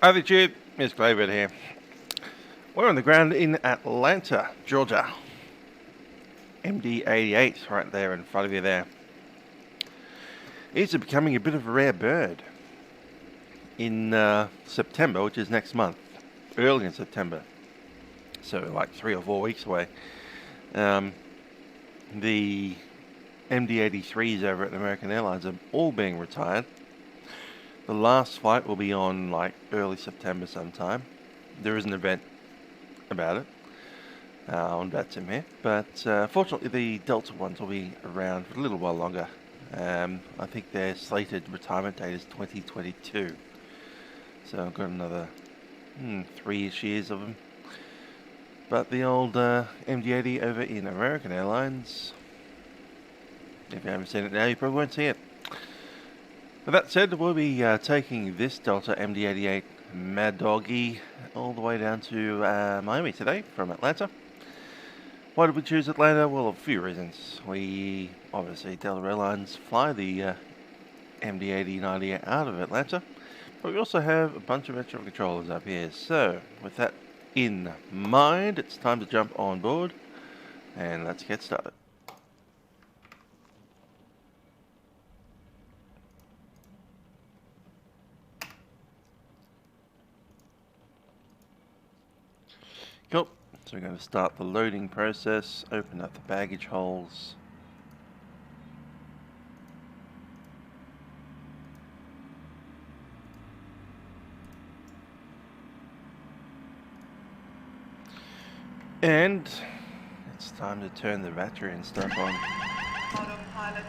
Hi there, Jude. It's David here. We're on the ground in Atlanta, Georgia. MD88 right there in front of you there. It's becoming a bit of a rare bird in September, which is next month. Early in September. So like 3 or 4 weeks away. The MD83s over at American Airlines are all being retired. The last flight will be on like early September sometime. There is an event about it on Vatsim here, but fortunately the Delta ones will be around for a little while longer. I think their slated retirement date is 2022, so I've got another 3-ish years of them. But the old MD80 over in American Airlines, if you haven't seen it now, you probably won't see it. With that said, we'll be taking this Delta MD88 Maddog all the way down to Miami today from Atlanta. Why did we choose Atlanta? Well, a few reasons. We, obviously, Delta Airlines fly the MD8090 out of Atlanta, but we also have a bunch of extra controllers up here. So, with that in mind, it's time to jump on board, and let's get started. Cool. So we're going to start the loading process, open up the baggage holes. And it's time to turn the battery and stuff on. Autopilot.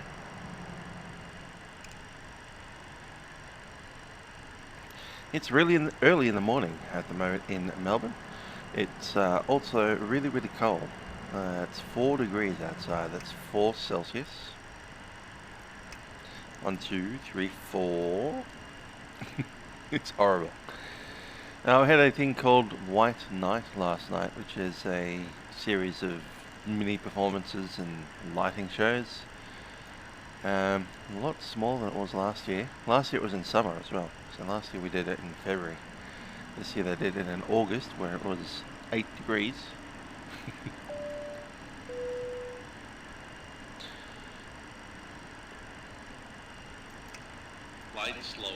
It's really early in the morning at the moment in Melbourne. It's also really, really cold. It's 4 degrees outside. That's 4 Celsius. 1, 2, 3, 4. It's horrible. Now, I had a thing called White Night last night, which is a series of mini performances and lighting shows. A lot smaller than it was last year. Last year it was in summer as well. So last year we did it in February. This year they did it in August, where it was 8 degrees. Light slow.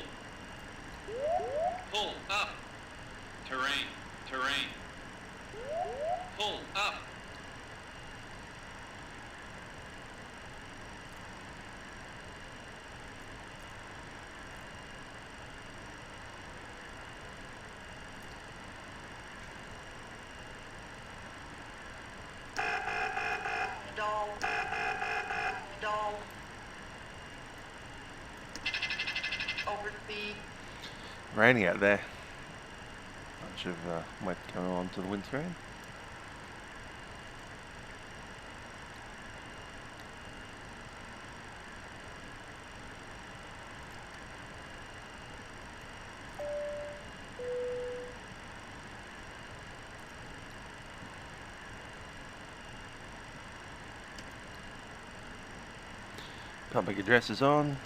Pull up. Terrain. Terrain. Pull up. Stall. Stall. Overspeed. Raining out there. Bunch of wet coming onto the windscreen. Public address is on.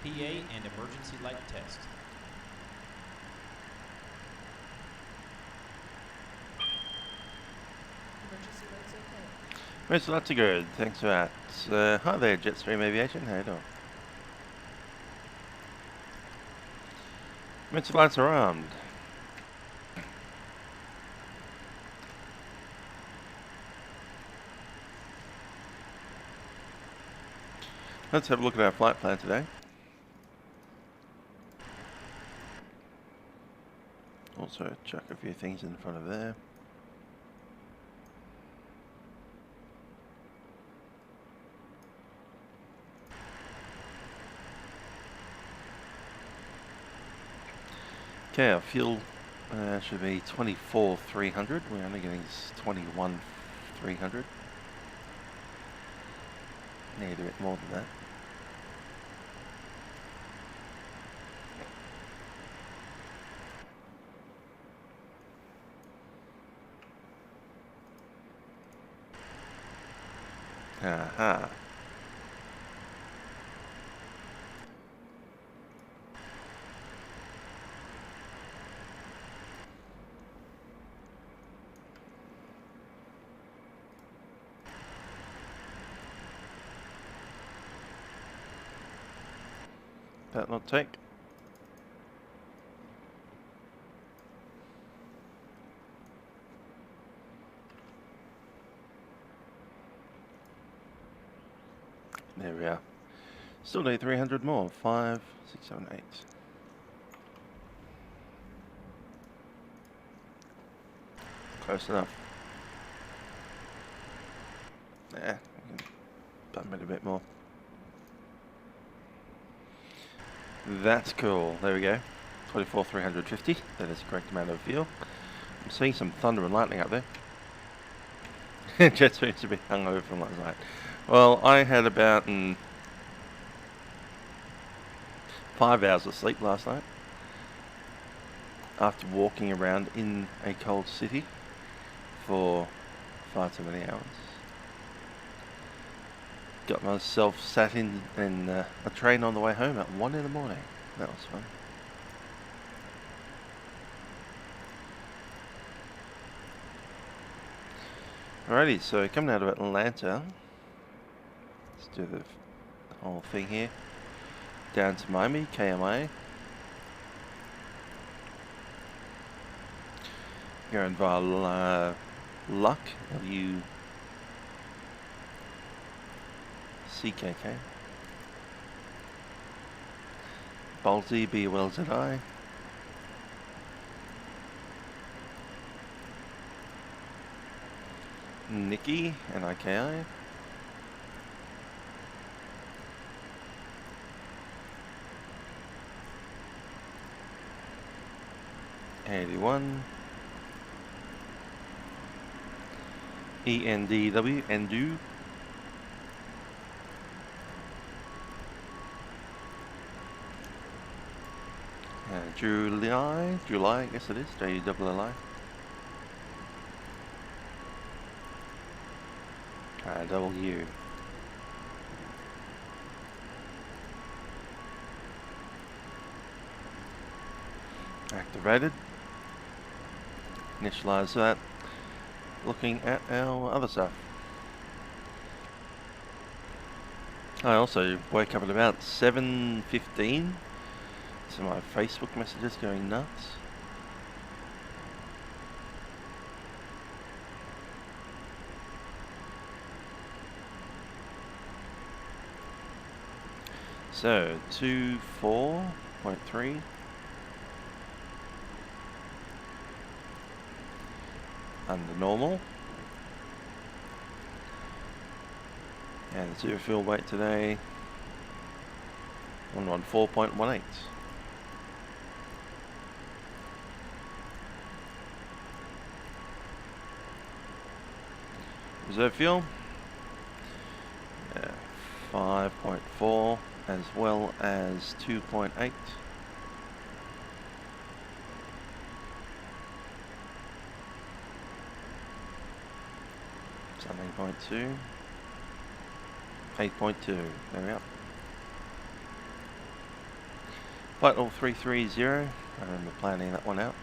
PA and emergency light test. Emergency lights okay. Most lots of good. Thanks for that. Hi there, Jetstream Aviation. How you doing? Emergency lights are armed. Let's have a look at our flight plan today. Also chuck a few things in front of there. Okay, our fuel should be 24,300. We're only getting 21,300. Need a bit more than that. Aha. that not take. There we are. Still need 300 more. 5, 6, 7, 8. Close enough. Yeah, I can bump it a bit more. That's cool. There we go. 24,350. That is the correct amount of fuel. I'm seeing some thunder and lightning up there. Jet seems to be hungover from last night. Well, I had about 5 hours of sleep last night after walking around in a cold city for far too many hours. Got myself sat in a train on the way home at 1 in the morning. That was fun. Alrighty, so coming out of Atlanta, let's do the whole thing here. Down to Miami, KMIA. Going via Luck, LUCKK. Bolsey, BULZI. Nikki, NIKI. A81. ENDW, ENDU. July, I guess it is, JULLI. W. Activated. Initialize that. Looking at our other stuff. I also woke up at about 7:15. So my Facebook messages going nuts. So 24.3. Under normal. And the zero fuel weight today 114.18. Reserve fuel 5.4 as well as 2.8. Something 0.2. 8.2. There we are. Flight 330. I remember planning that one out.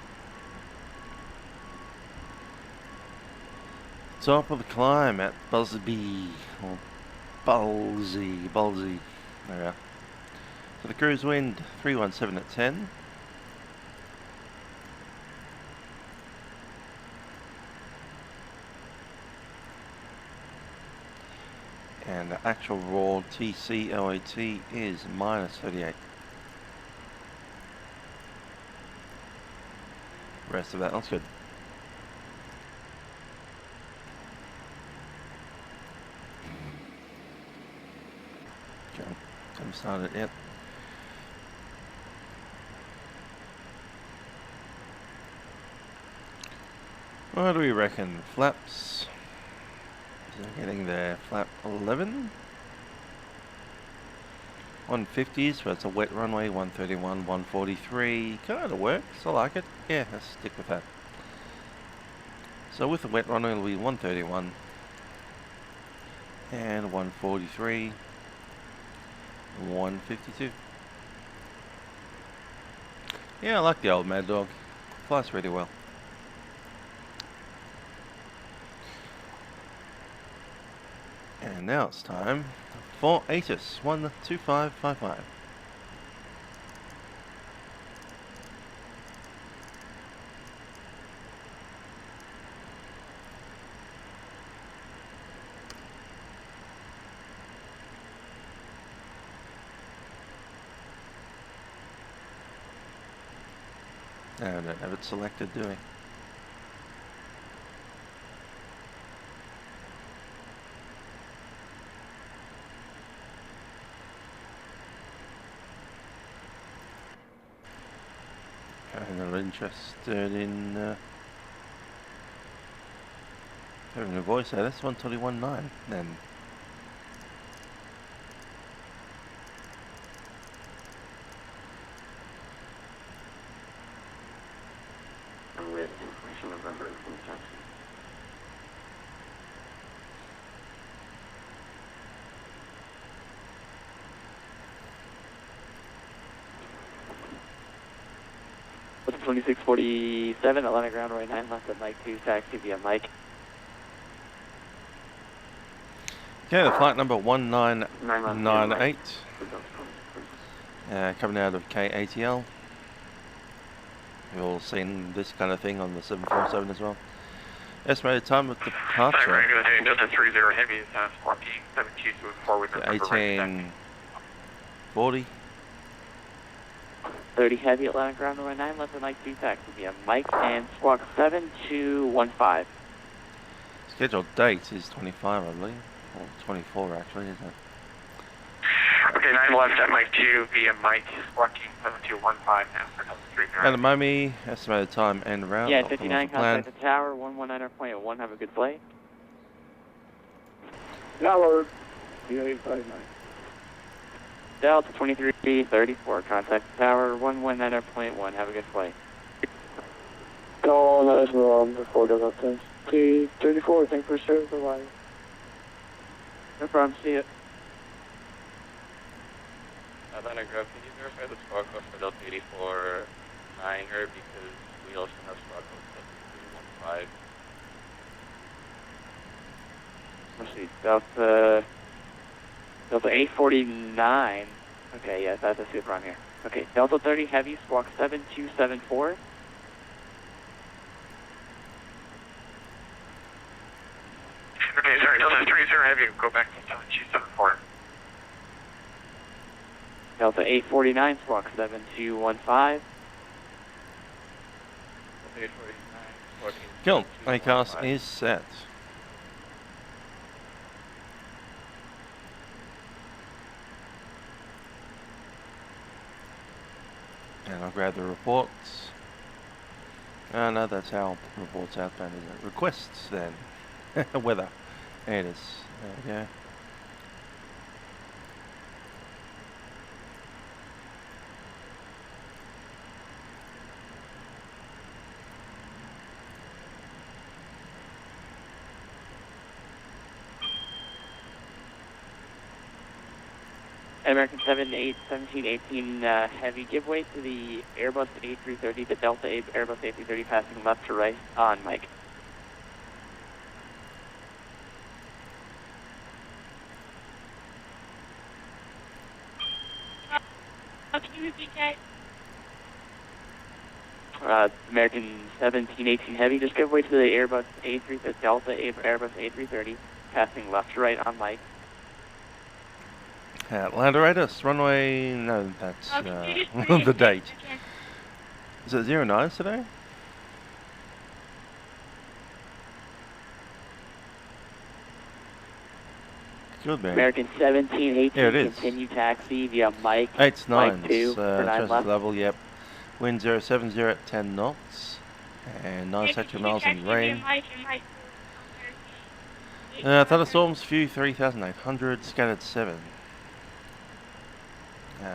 Top of the climb at Busby, or Bulsey. There we are. So the cruise wind 317 at 10. And the actual raw TC LAT is minus 38. Rest of that looks good. Haven't started yet. What do we reckon? Flaps. So getting there. Flap 11. 150s, so it's a wet runway. 131, 143. Kind of works. I like it. Yeah, let's stick with that. So with the wet runway, it'll be 131 and 143. 152. Yeah, I like the old Maddog. Flies really well. And now it's time for ATIS 12555. No, I don't have it selected, do we? I'm not interested in having a voice out. That's 121.9 then. With information November from taxi. What's 2647, Atlanta ground right 9, left at Mike 2, taxi via Mike. Okay, the flight number 1998, coming out of KATL. We've all seen this kind of thing on the 747 as well. Estimated time of departure, Delta 30 Heavy is squawking 7224 with November right 1840. 30 heavy, Atlanta ground right 9, left at Mike 2, taxi via Mike, and squawk 7215. Scheduled date is 25, I believe. Or 24 actually, isn't it? Okay, 9 left at Mike 2 via Mike, squawking 7215 now for Delta 30. Alamami, estimated time and route. Yeah, optimal 59, for plan. contact the tower, 119.1, have a good flight. Tower, 3859. Delta 2334, contact the tower, 119.1, have a good flight. No, that is wrong before the left. T34, thank you for service provided. No problem, see it. Atlanta Grove, can you verify the squawk code for Delta 84 9er because we also have squawk code 7315. Let's see, Delta 849. Okay, yes, that's a super on here. Okay, Delta 30 Heavy, squawk 7274. Okay, sorry, Delta 30 Heavy, go back to 7274. Delta 849, squawk 7215. Delta 849, squawking Cool. 7215. ACAS is set. And I'll grab the reports. Oh no, that's how reports outbound, isn't it? Requests then. Weather. There it is. There we go. American 1718 Heavy, give way to the Airbus A330, the Delta Airbus A330 passing left to right on Mike. American 1718 Heavy, just give way to the Airbus A330, Delta Airbus A330 passing left to right on Mike. Atlanta Raiders, runway, no, that's the date. Is it 09s today? Good man. American 1718, Here it is. continue taxi via Mike. 8s, 9s, Mike 2 for 9 transit left. level, yep. Wind 070 at 10 knots. And 9 sector miles in rain. Thunderstorms, few 3,800, scattered 7.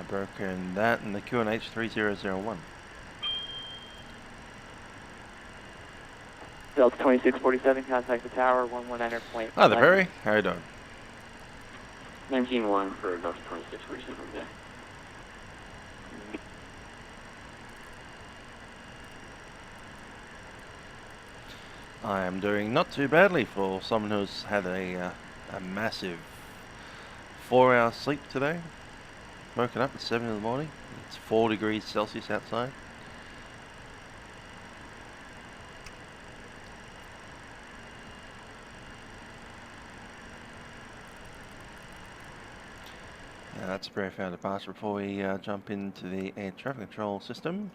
Broken that, and the QNH 3001. Delta 2647, contact the tower, 119.1. Hi there, Perry. How you doing? 191 for Delta 2647, yeah. I am doing not too badly for someone who's had a massive 4-hour sleep today. Woken up at 7 in the morning. It's 4 degrees Celsius outside. That's a very fair departure before we jump into the air traffic control system.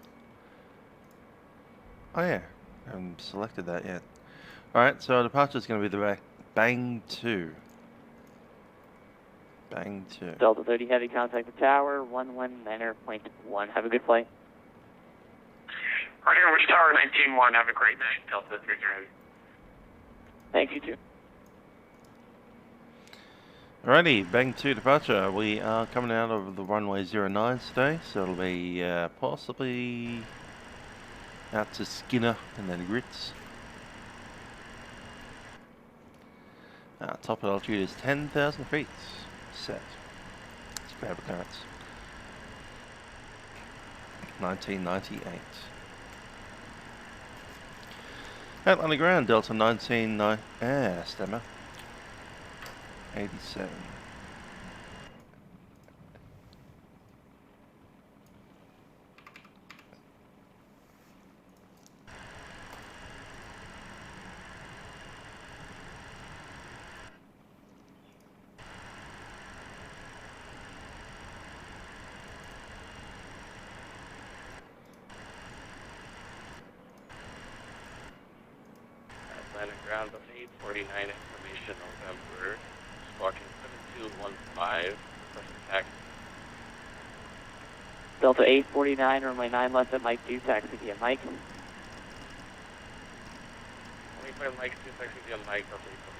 Oh yeah, I haven't selected that yet. Alright, so our departure is going to be the Bang 2. Bang 2. Delta 30 Heavy, contact the tower, 119.1. Have a good flight. Right here, Wish Tower 19-1. Have a great night. Delta 30 Heavy. Thanks, you too. Alrighty, Bang 2 departure. We are coming out of the runway 09 today, so it'll be possibly out to Skinner and then Grits. Top altitude is 10,000 feet. Set. Let's grab a clearance. 1998. Atlanta ground, Delta 199. Stammer. 87. Atlanta ground of 849 information November. Squawking 7215. Requesting taxi. Delta 849, runway 9 left at Mike 2, taxi via Mike. 25 Mike 2, taxi via Mike, Delta 849.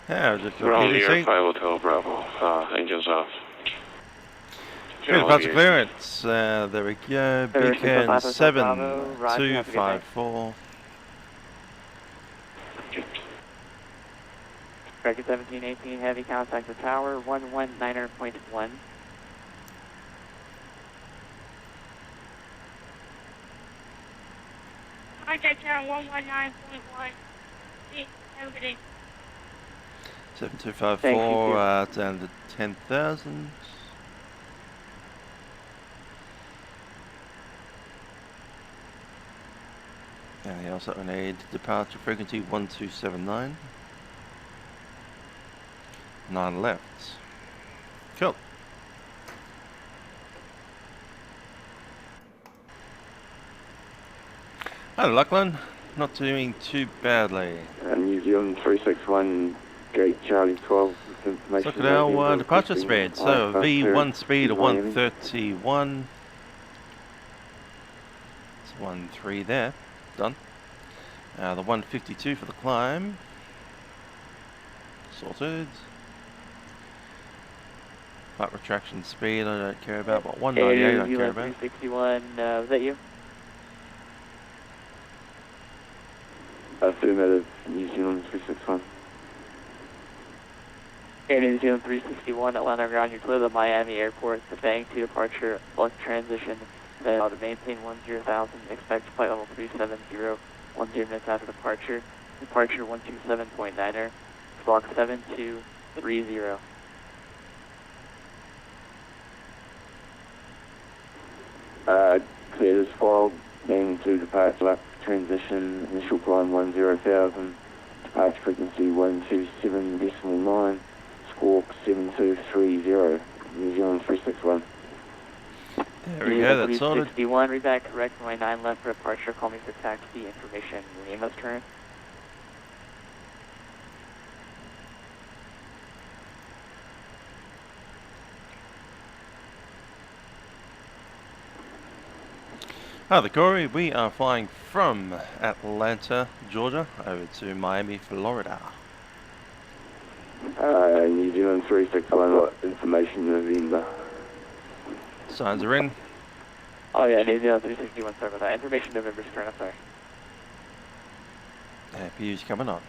Yeah, just We're on the PDC. Air 5 Hotel Bravo. Engines off. Good departure clearance. There we go. Beacon 7254. Record 1718 Heavy, contact the tower, 119.1. Contact tower 119.1. See, everybody. 7254 down to 10,000. Anything else that we need? Departure frequency 1279. 9 left. Cool. Hello, Lachlan. Not doing too badly. New Zealand 361, Gate Charlie 12. Let's look at our departure speed. So V1 speed of 131. It's 13 there. Done. The 152 for the climb. Sorted. Flight retraction speed I don't care about, but 198 I care about. 361, was that you? Affirmative, New Zealand 361. Air New Zealand 361, Atlanta ground, you're clear to Miami Airport, the Bang 2 departure, block transition, to maintain 10,000, expect flight level 370, 10 minutes after departure, departure 127.9er, block 7230. Clear as file, Bang 2 departure, lap transition, initial climb 10,000, departure frequency 127.9, squawk 7230, New Zealand 361. There we go, that's sorted. 361, read back correct, runway 9 left for departure, call me for taxi information, your name is current. Hi there, Corey. We are flying from Atlanta, Georgia, over to Miami, Florida. New Zealand 361, information November. Signs are in. Oh yeah, New Zealand 361, sorry about that. Information November's current, I'm sorry. APU's coming on.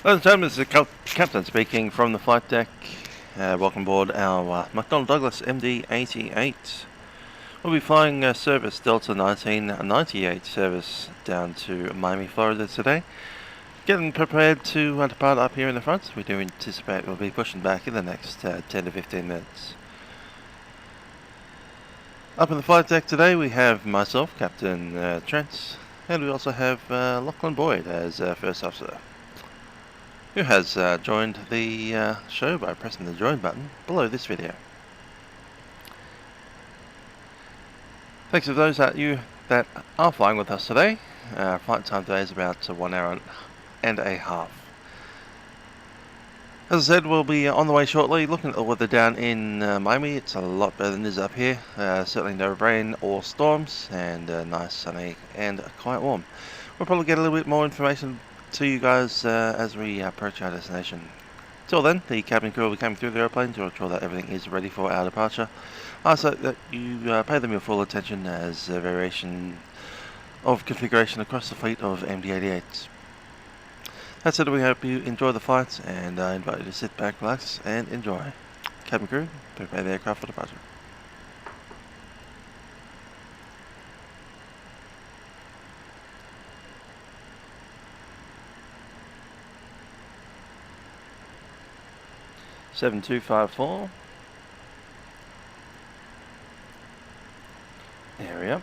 Ladies and gentlemen, this is the Captain speaking from the flight deck. Welcome aboard our McDonnell Douglas MD88. We'll be flying service Delta 1998 service down to Miami, Florida today. Getting prepared to depart up here in the front. We do anticipate we'll be pushing back in the next 10 to 15 minutes. Up in the flight deck today we have myself, Captain Trent, and we also have Lachlan Boyd as first officer, who has joined the show by pressing the join button below this video. Thanks to those of you that are flying with us today. Flight time today is about 1 hour and a half. As I said, we'll be on the way shortly. Looking at the weather down in Miami, it's a lot better than it is up here. Certainly no rain or storms, and nice, sunny, and quite warm. We'll probably get a little bit more information to you guys as we approach our destination. Till then, the cabin crew will be coming through the airplane to ensure that everything is ready for our departure. I ask that you pay them your full attention as variation of configuration across the fleet of MD88s. That said, we hope you enjoy the flight, and I invite you to sit back, relax, and enjoy. Cabin crew, prepare the aircraft for departure. Seven 254. Area.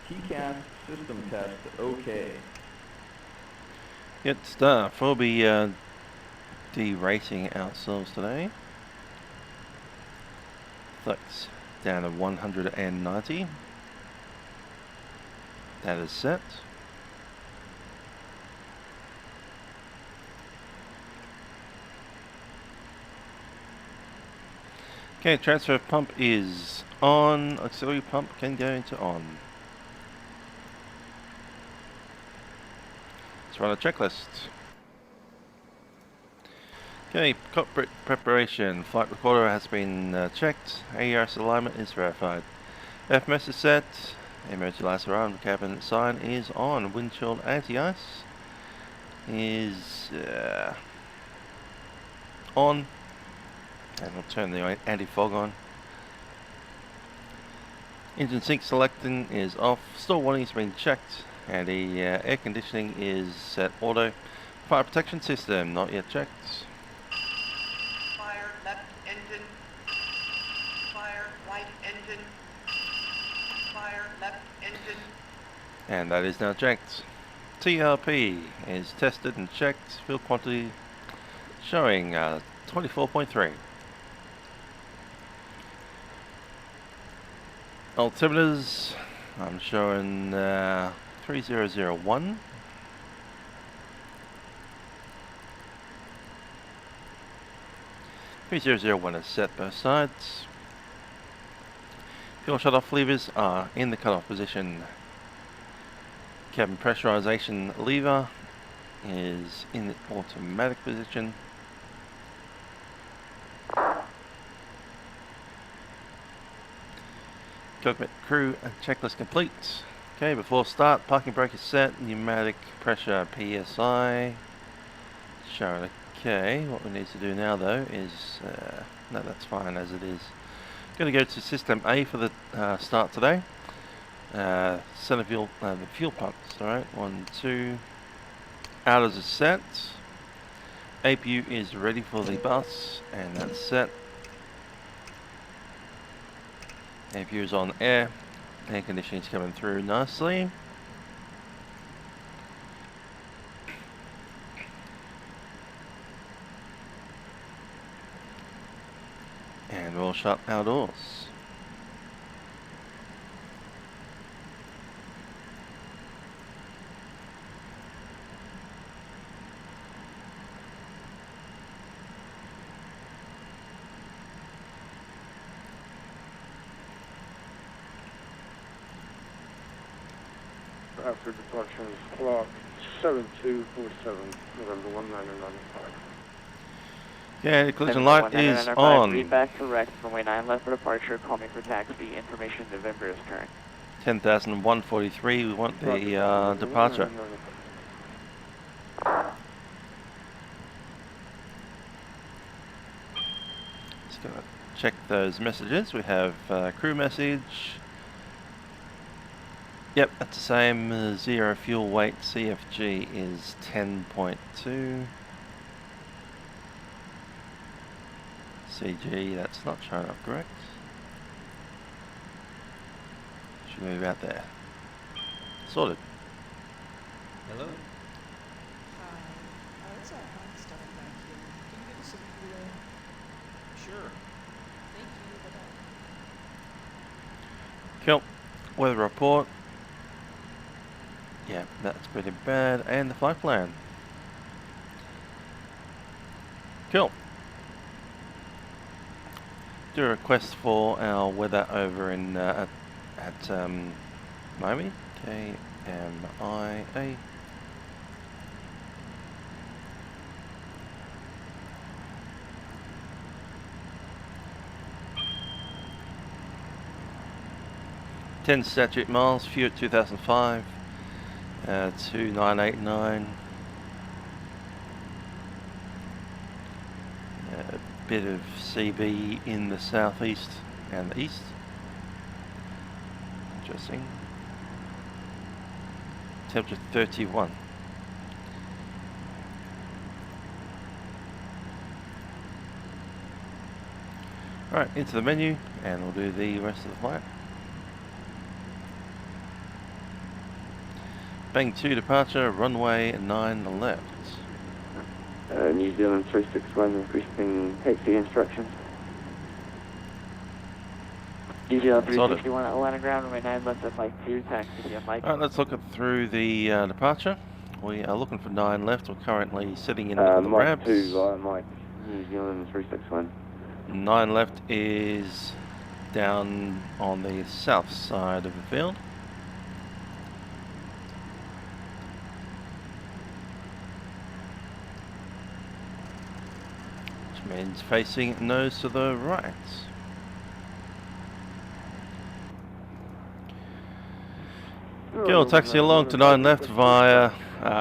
TCAS system test okay. Good stuff. We'll be derating ourselves today. Flex down to 190. That is set. Okay, transfer pump is on. Auxiliary pump can go into on. Let's run a checklist. Okay, cockpit preparation. Flight recorder has been checked. AERS alignment is verified. FMS is set. Emergency lights are on. Cabin sign is on. Windshield anti-ice is on. And we'll turn the anti-fog on. Engine sync selecting is off. Stall warning has been checked. And the air conditioning is set auto. Fire protection system not yet checked. Fire left engine. Fire right engine. Fire left engine. And that is now checked. TRP is tested and checked. Fuel quantity showing 24.3. Altimeters, I'm showing 3001. is set both sides. Fuel shut-off levers are in the cut-off position. Cabin pressurization lever is in the automatic position. Cockpit crew checklist complete. Okay, before start, parking brake is set, pneumatic pressure PSI shown okay. What we need to do now though is, no, that's fine as it is. Going to go to system A for the start today. Center fuel, the fuel pumps, alright, 1, 2. Outers is set. APU is ready for the bus, and that's set. APU is on air. Air conditioning is coming through nicely. And we'll shut our doors. After departure is clock 7247, November 1995. Okay, the collision light is on. Read back to Rex, runway 9 left for departure, call me for taxi, information November is turn. 10,143, we want the departure. Just gonna check those messages. We have crew message. Yep, that's the same. Zero fuel weight CFG is 10.2. CG, that's not showing up correct. Should move out there. Sorted. Hello? Hi. It's a hot start back here. Can you give us some cooler? Sure. Thank you. Bye-bye. Cool. Weather report. Yeah, that's pretty bad. And the flight plan. Cool. Do a request for our weather over in at Miami, KMIA. Ten statute miles, few at 2005, 2989. A bit of CB in the southeast and the east. Interesting. Temperature 31. Alright, into the menu and we'll do the rest of the flight. Bang 2 departure, runway 9 left. New Zealand 361 requesting taxi instructions. New Zealand 361 Atlanta ground, runway 9 left at Mike 2, taxi via Mike. Alright, let's look through the departure. We are looking for 9 left. We're currently sitting in the Mike ramps. 2 via Mike, New Zealand 361. 9 left is down on the south side of the field. Which means facing nose to the right. We'll taxi along to 9 left via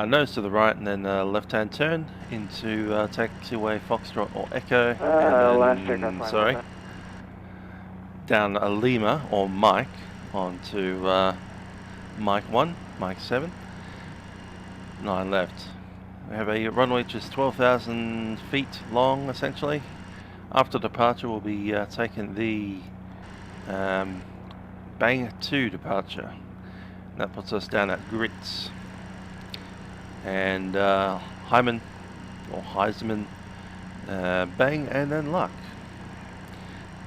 nose to the right and then left hand turn into taxiway Foxtrot or Echo and then, sorry, down a Lima or Mike onto Mike 1, Mike 7, 9 left. We have a runway which is 12,000 feet long essentially. After departure we'll be taking the Bang 2 departure. That puts us down at Grits and Hyman or Heisman, Bang and then Luck.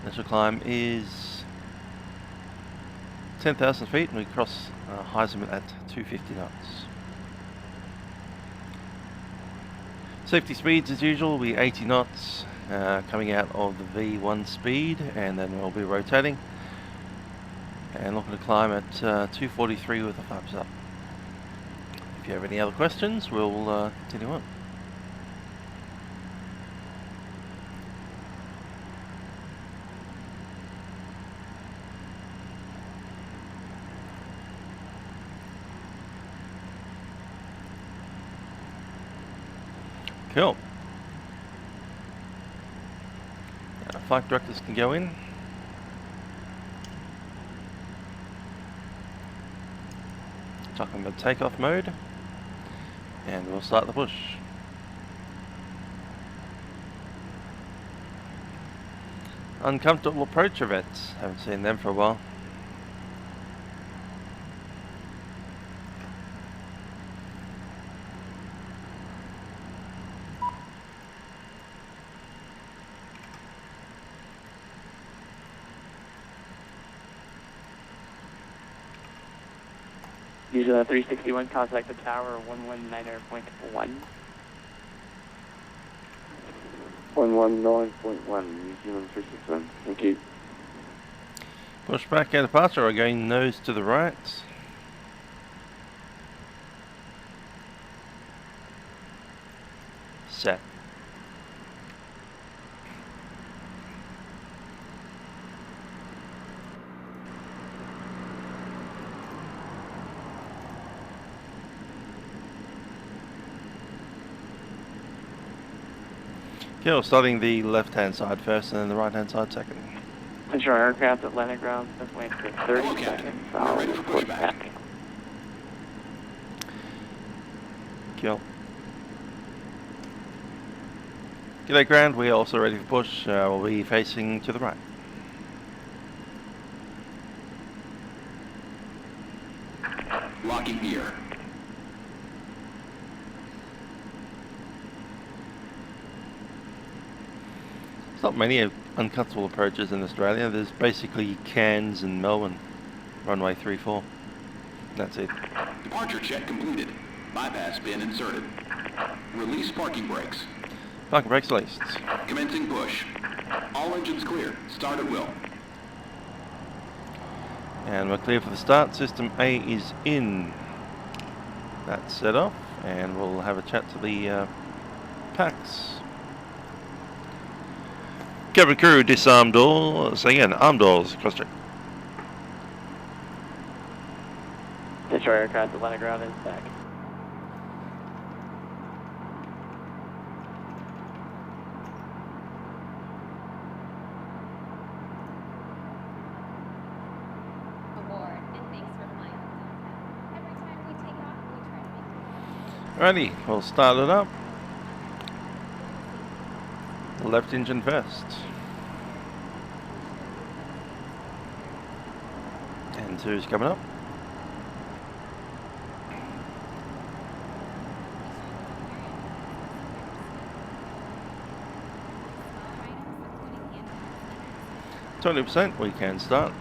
Initial climb is 10,000 feet and we cross Heisman at 250 knots. Safety speeds as usual will be 80 knots coming out of the V1 speed and then we'll be rotating. And looking to climb at 243 with a thumbs up. If you have any other questions, we'll continue on. Cool. Flight directors can go in. Tuck on the takeoff mode and we'll start the push. Uncomfortable approach events, haven't seen them for a while. New Zealand 361, contact the tower 119.1. 119.1, New Zealand 361. Thank you. Push back at departure, again nose to the right. Set. Okay, we're starting the left-hand side first and then the right-hand side second. Control aircraft at landing ground, just wait for 30 seconds. I'll report back. Kill. G'day ground, we're also ready for push. We'll be facing to the right. Locking gear. There's not many uncomfortable approaches in Australia. There's basically Cairns and Melbourne, runway 34. That's it. Departure check completed. Bypass bin inserted. Release parking brakes. Parking brakes released. Commencing push. All engines clear. Start at will. And we're clear for the start. System A is in. That's set off, and we'll have a chat to the packs. Cabin crew, disarm doors. Again, arm doors. Cross check. Destroyer aircraft at landing ground is back. Alrighty, we'll start it up. Left engine first. And 2 is coming up. %, we can start.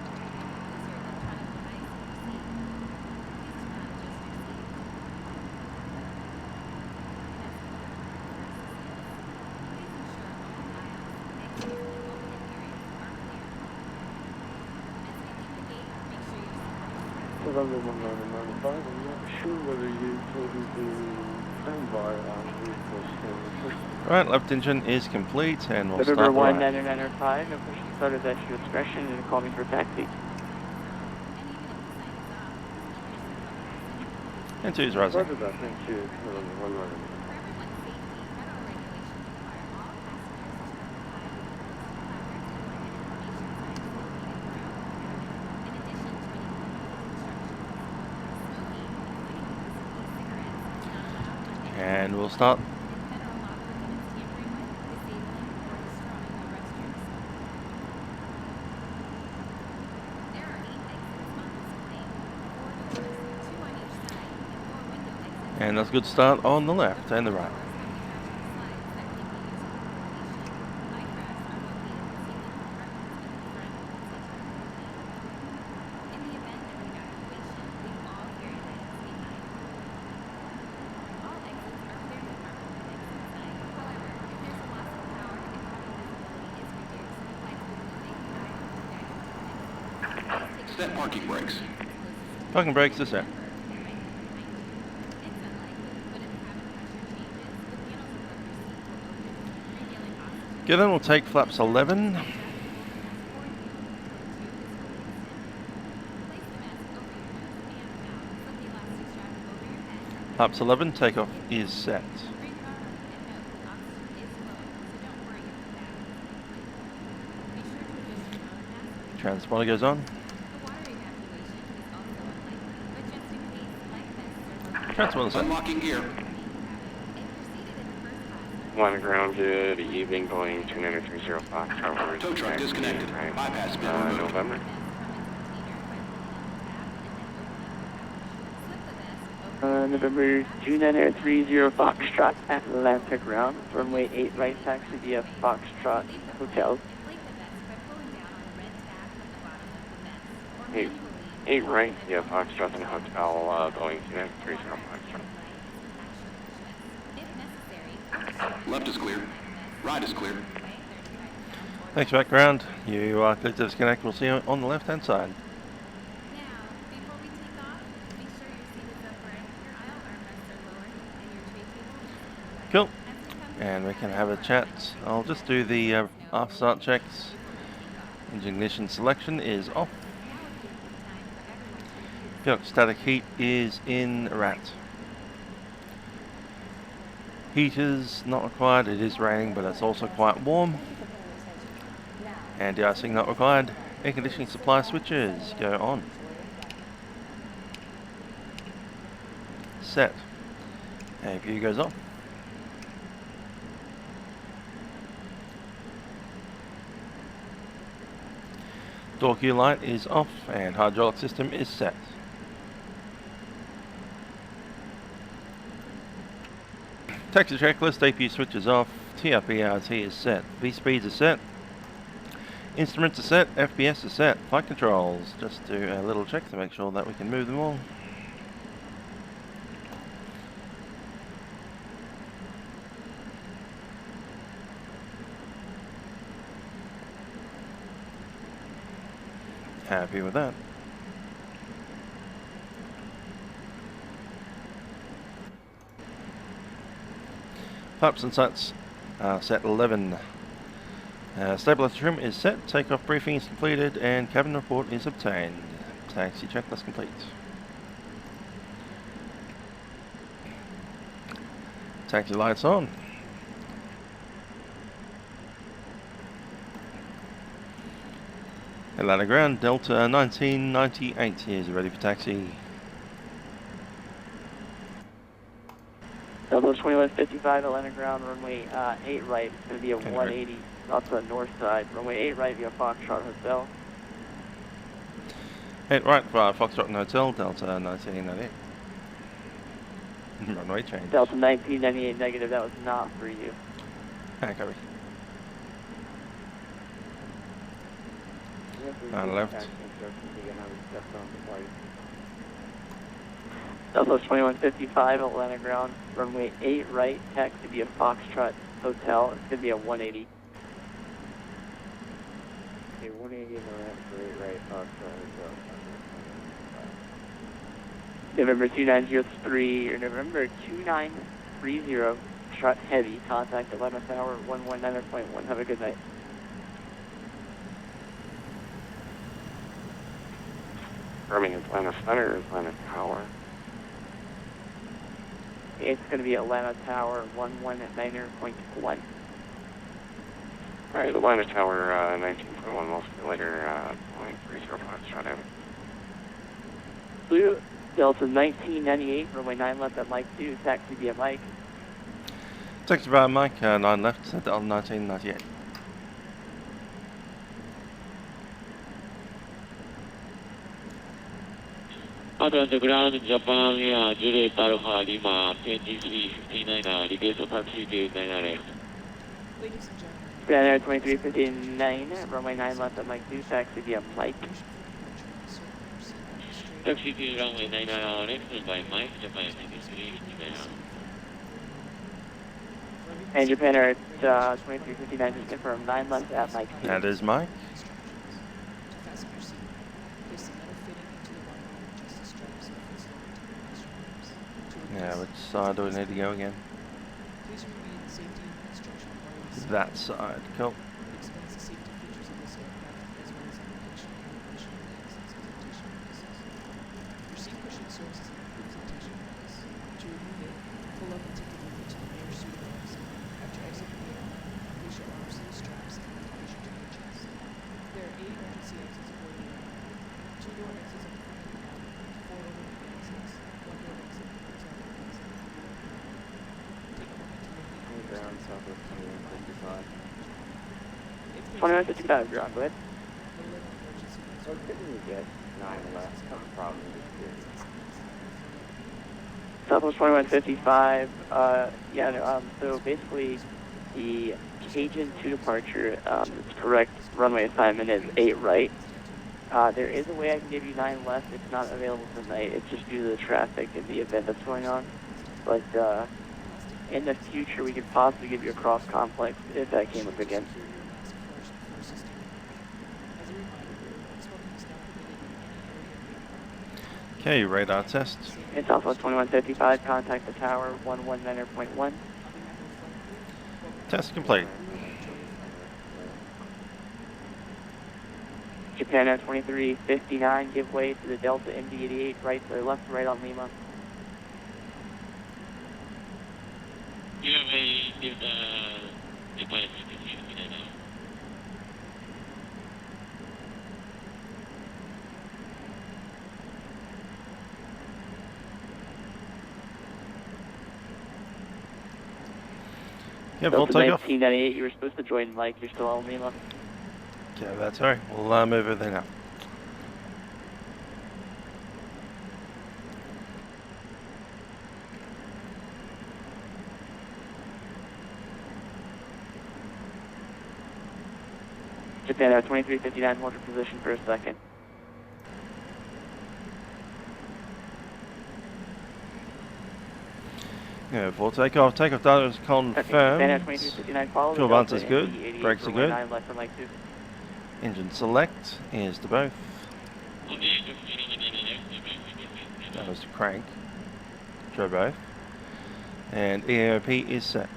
Right, left engine is complete, and we'll start the right. 1995, no pushing started at your discretion, and call me for taxi. And 2 is rising. And we'll start. And that's a good start on the left and the right. Set parking brakes. Parking brakes are set. Okay, then we'll take flaps 11. Flaps 11, takeoff is set. Transponder goes on. Transponder set. Unlocking gear. One grounded, evening Boeing 2930 Fox. Tow truck disconnected. Bypass bin removed. November. November 2930 Foxtrot at Atlantic ground, runway 8 right taxi via Foxtrot Hotel. 8 right, yeah, Foxtrot and Hotel, Boeing 2930 Foxtrot. Left is clear. Right is clear. Thanks, background. You are clear to disconnect. We'll see you on the left-hand side. Cool. And we can have a chat. I'll just do the after start checks. Engine ignition selection is off. Yoke static heat is in rat. Heaters not required. It is raining, but it's also quite warm. Anti-icing not required. Air conditioning supply switches go on. Set. And view goes on. Door cue light is off and hydraulic system is set. Taxi checklist, APU switch is off, TRPRT is set, V-speeds are set, instruments are set, FPS is set, flight controls, just do a little check to make sure that we can move them all. Happy with that. Flaps and sights are set 11. Stabilizer trim is set, takeoff briefing is completed, and cabin report is obtained. Taxi checklist complete. Taxi lights on. Atlanta ground, Delta 1998 is ready for taxi. Delta 2155, Atlanta ground, runway 8 right. It's going to be a 180 off the north side. Runway 8 right via Foxtrot Hotel. 8 right via Foxtrot and Hotel, Delta 1998. Runway change. Delta 1998 negative, that was not for you. Copy. left. Delta 2155, Atlanta ground, runway 8 right, taxi via Foxtrot Hotel. It's going to be a 180. Okay, 180 in the ramp for 8 right, Foxtrot Hotel. November 2903 or November 2930, shot heavy, contact Atlanta Tower 119.1. Have a good night. Confirming Atlanta Center or Atlanta Tower. It's going to be Atlanta Tower 119.1. Alright, Atlanta Tower 19.1, we'll see you later, 0.305 shot out. Blue, Delta 1998, runway 9 left at Mike 2, taxi via Mike. Taxi via Mike, 9 left, Delta 1998. Atlanta ground, Japan Air, Juliet Alpha Lima, 2359, request taxi to 99. Ladies and gentlemen, Japan Air 2359, runway 9 left at Mike 2, taxi via Mike. Taxi to runway 99 left by Mike, Japan 2359. And Japan Air 2359, just confirmed 9 left at Mike 2. That is Mike. to fasten your seat, place the metal fitting into the runway, adjust the straps, and fix the instruments. Yeah, which side do we need to go again? Please read the safety instruction part. That side, cool. It explains the safety features of this aircraft as well as application and operation plans and presentation purposes. Your seat cushion serves as an presentation purpose. To remove it, pull up and take delivery to the nearest suitable exit. After exiting the aircraft, place your arms to the straps and position to your chest. There are 8 emergency exits aboard the aircraft. 2 door exits at the front of the cabin, 4 overhead exits, 1 door exit, and 2 other exits. Take a moment to locate the Ground, Southwest 2155. 2155, ground, go ahead. So couldn't you get 9 left? No problem with this. Southwest 2155, yeah, no, so basically the Cajun to departure is correct. Runway assignment is 8 right. There is a way I can give you 9 left. It's not available tonight. It's just due to the traffic and the event that's going on. But in the future, we could possibly give you a cross complex if that came up again. Okay, radar test. In Southwest 2155, contact the tower 119.1. Test complete. Japan Air 2359, give way to the Delta MD88, right or left, right on Lima. You have active the pilot frequency 59 now. Yeah, full takeoff. 1998, you were supposed to join Mike. You're still on Lima. Okay, that's alright. We'll move over there now. Japan Air 2359, hold your position for a second. Yeah, full takeoff. Takeoff data is confirmed. Japan Air 2359, follow. Fuel balance is good. Brakes are good. 9 left for Mike 2. Engine select is to both. That was to crank. Turbo. And EOP is set.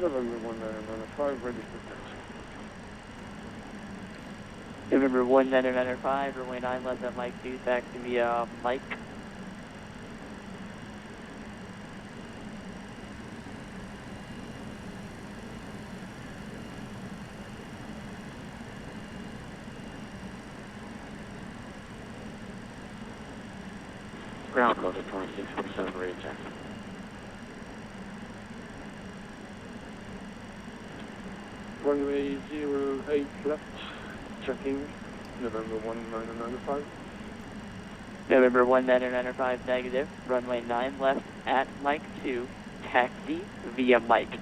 November 1995, ready for taxi. November 1995, runway 9 left at Mike 2, taxi via Mike. Ground code at 2647, ready taxi. Runway 08 left, checking, November 1995. November 1995, negative, runway 9 left at Mike 2, taxi via Mike.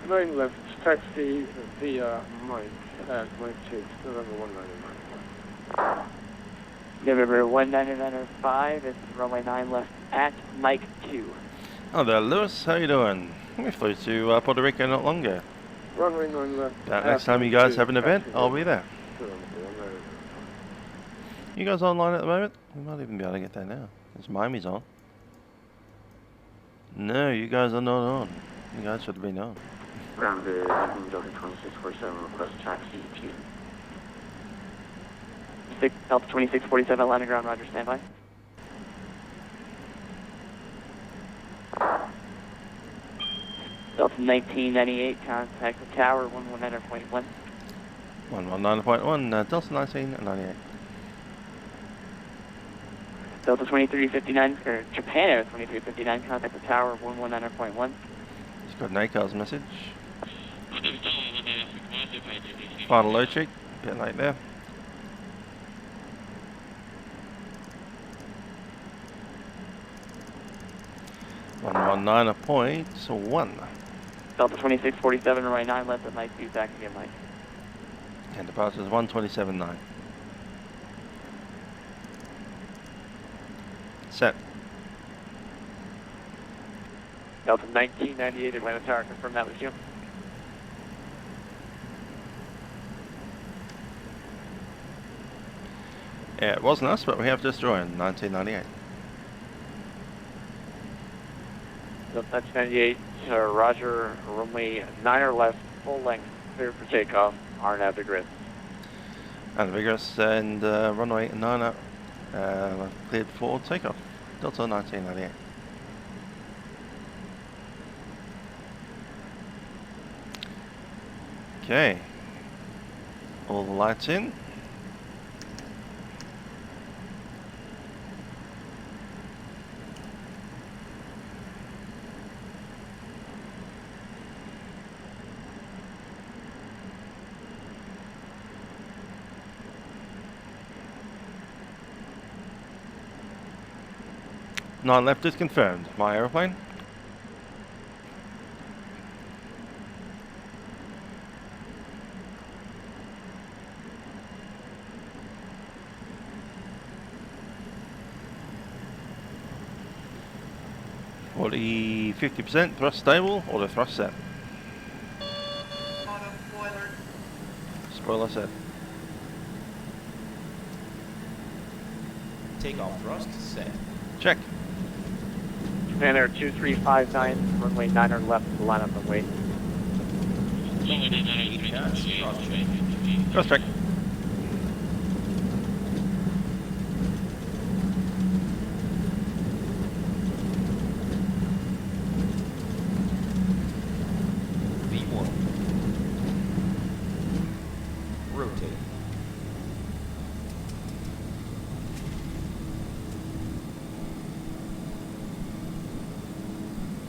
9 left, taxi via Mike at Mike 6, November 1995. November 1995, it's runway 9 left at Mike 2. Oh there, Lewis. How you doing? We flew to Puerto Rico not long ago. Runway 9 left. That next time you guys have an event, I'll be there. You guys online at the moment? We might even be able to get there now. Because Miami's on. No, you guys are not on. You guys should have been on. Grounded, Delta 2647, request taxi to. Delta 2647, landing ground, roger, standby. Delta 1998, contact the tower, 119.1. 119.1, Delta 1998. Delta 2359, or Japan Air 2359, contact the tower, 119.1. Just got an ACARS message. Final low check, bit late there. $119.1. Delta 2647, runway 9 left at Mike 2, taxi via Mike. And departure is 127.9. Set. Delta 1998, Atlanta Tower, confirm that was you. Yeah, it wasn't us, but we have just joined 1998. Delta 1998, roger, runway 9 or left, full length, clear for takeoff, RNAV to grid. And vigorous and runway 9 up, cleared for takeoff. Delta 1998. Okay. All the lights in. Nine left is confirmed. My aeroplane. Or the 50% thrust stable or the thrust set. Auto spoiler. Spoiler set. Takeoff thrust set. Check. Japan Air 2359, runway 9 or left, line up and wait. 8 knots, cross check. Cross check. V1. Rotate.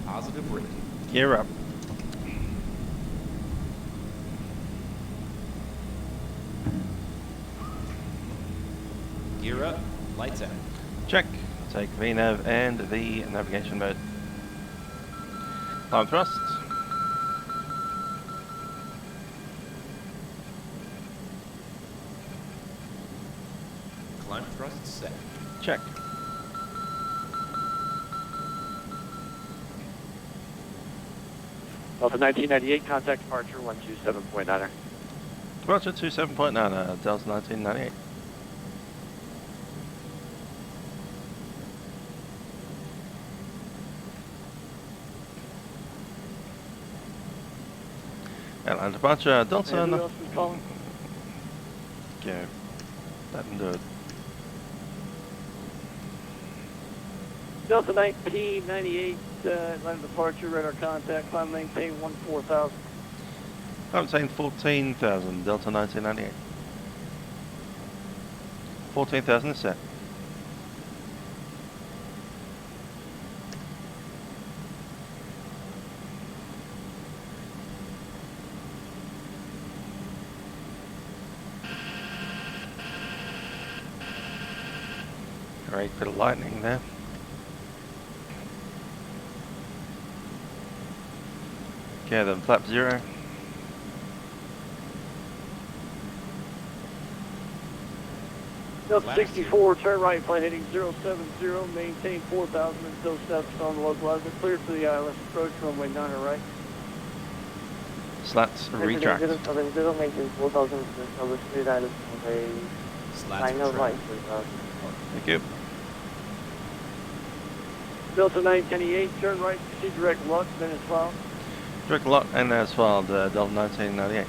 Positive braking. Gear up. Gear up. Lights out. Check. Take VNav and the navigation mode. Climb thrust. Climb thrust set. Check. Delta 1998, contact departure 127.9er. Roger, 27.9, Delta 1998. Airline departure, Delta. And who else is calling? Go. That and do it. Delta 1998, land departure, radar contact, climb maintain 14,000. I'm saying 14,000, Delta 1998. 14,000 is set. Great bit of lightning there. Okay, then flap 0. Delta 64, turn right, flight heading 070, maintain 4,000 until steps on the localizer, cleared for the ILS approach, runway 9 right. Slats retract. Maintain 4,000 until the street ILS runway Slats 9 right. Thank you. Delta 928, turn right, proceed direct lock, then as filed. Direct lock and as filed, Delta 1998.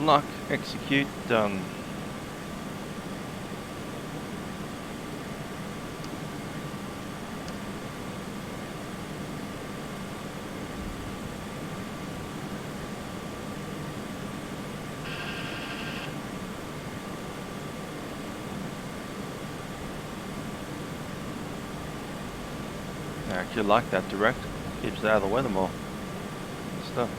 Lock, execute, done. I actually like that direct. Keeps it out of the weather more. Good stuff.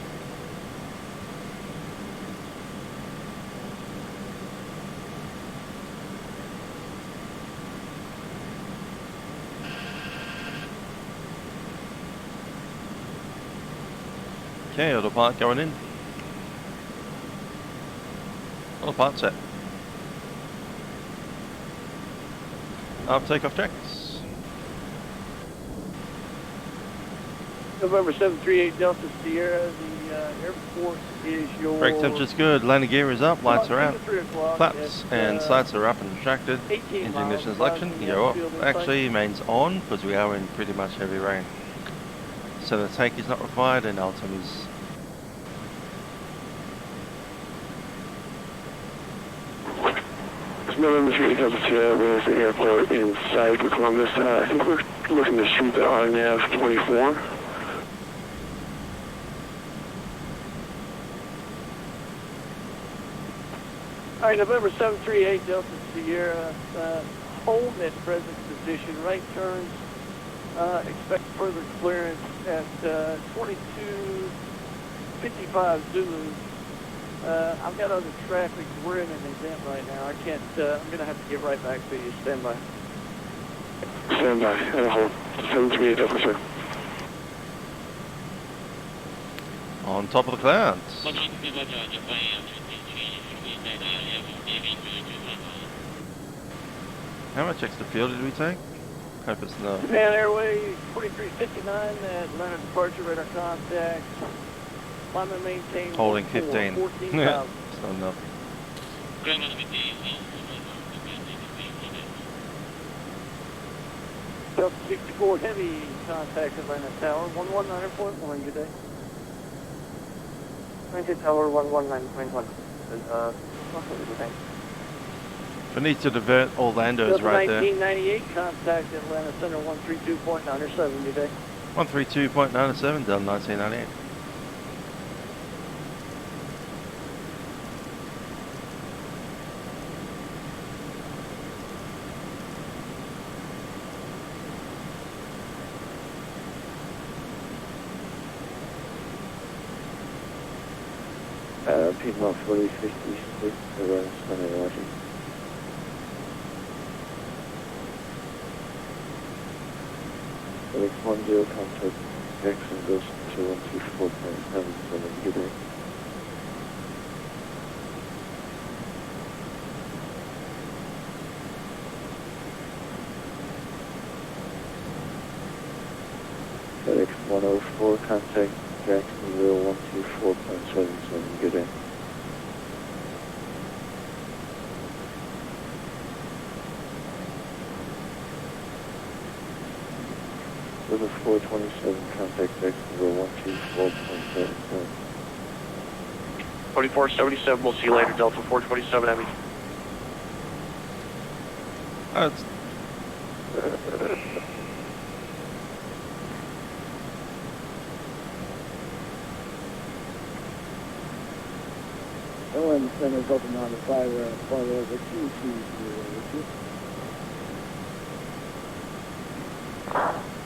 Okay, autopilot going in. Autopilot set. Up takeoff checks. November 738 Delta Sierra, the airport is your... Brake temperature's good, landing gear is up, lights are out, 3 o'clock flaps at, and sights are up and retracted, 18 engine miles ignition selection, above the go up. airfield in Actually remains on because we are in pretty much heavy rain. So the tank is not required and Altum is... November 3 Delta Sierra, where's the airport in sight with Columbus? I think we're looking to shoot the RNAV 24. All right, November 738 Delta Sierra, hold at present position, right turns, expect further clearance at 2255 Zulu. I've got other traffic. We're in an event right now. I can't, I'm going to have to get right back to you. Stand by. Stand by, and hold. 738 Delta Sierra. On top of the clouds. How much extra fuel did we take? Hope it's enough. Japan Airway 2359 at Atlanta departure, radar contact. Climb and maintain. Holding 15. 14,000. It's not enough. Delta 64 Heavy, contact Atlanta Tower, 119.1, good day. Atlanta Tower 119.1. Good day. If we need to divert Orlando's Delta right there. 1998, contact Atlanta Center 132.97, good day. 132.97, Delta 1998. Piedmont 4056, Atlanta Center, Washington. FedEx 10, contact Jacksonville to 124.77, good day. FedEx 104, contact Jacksonville 124.77, good day. River 427, contact Jacksonville 124.77. 2477, we'll see you later, Delta 427 Heavy. Oh, it's... Atlanta Center, Delta 95, follow over 220 with you.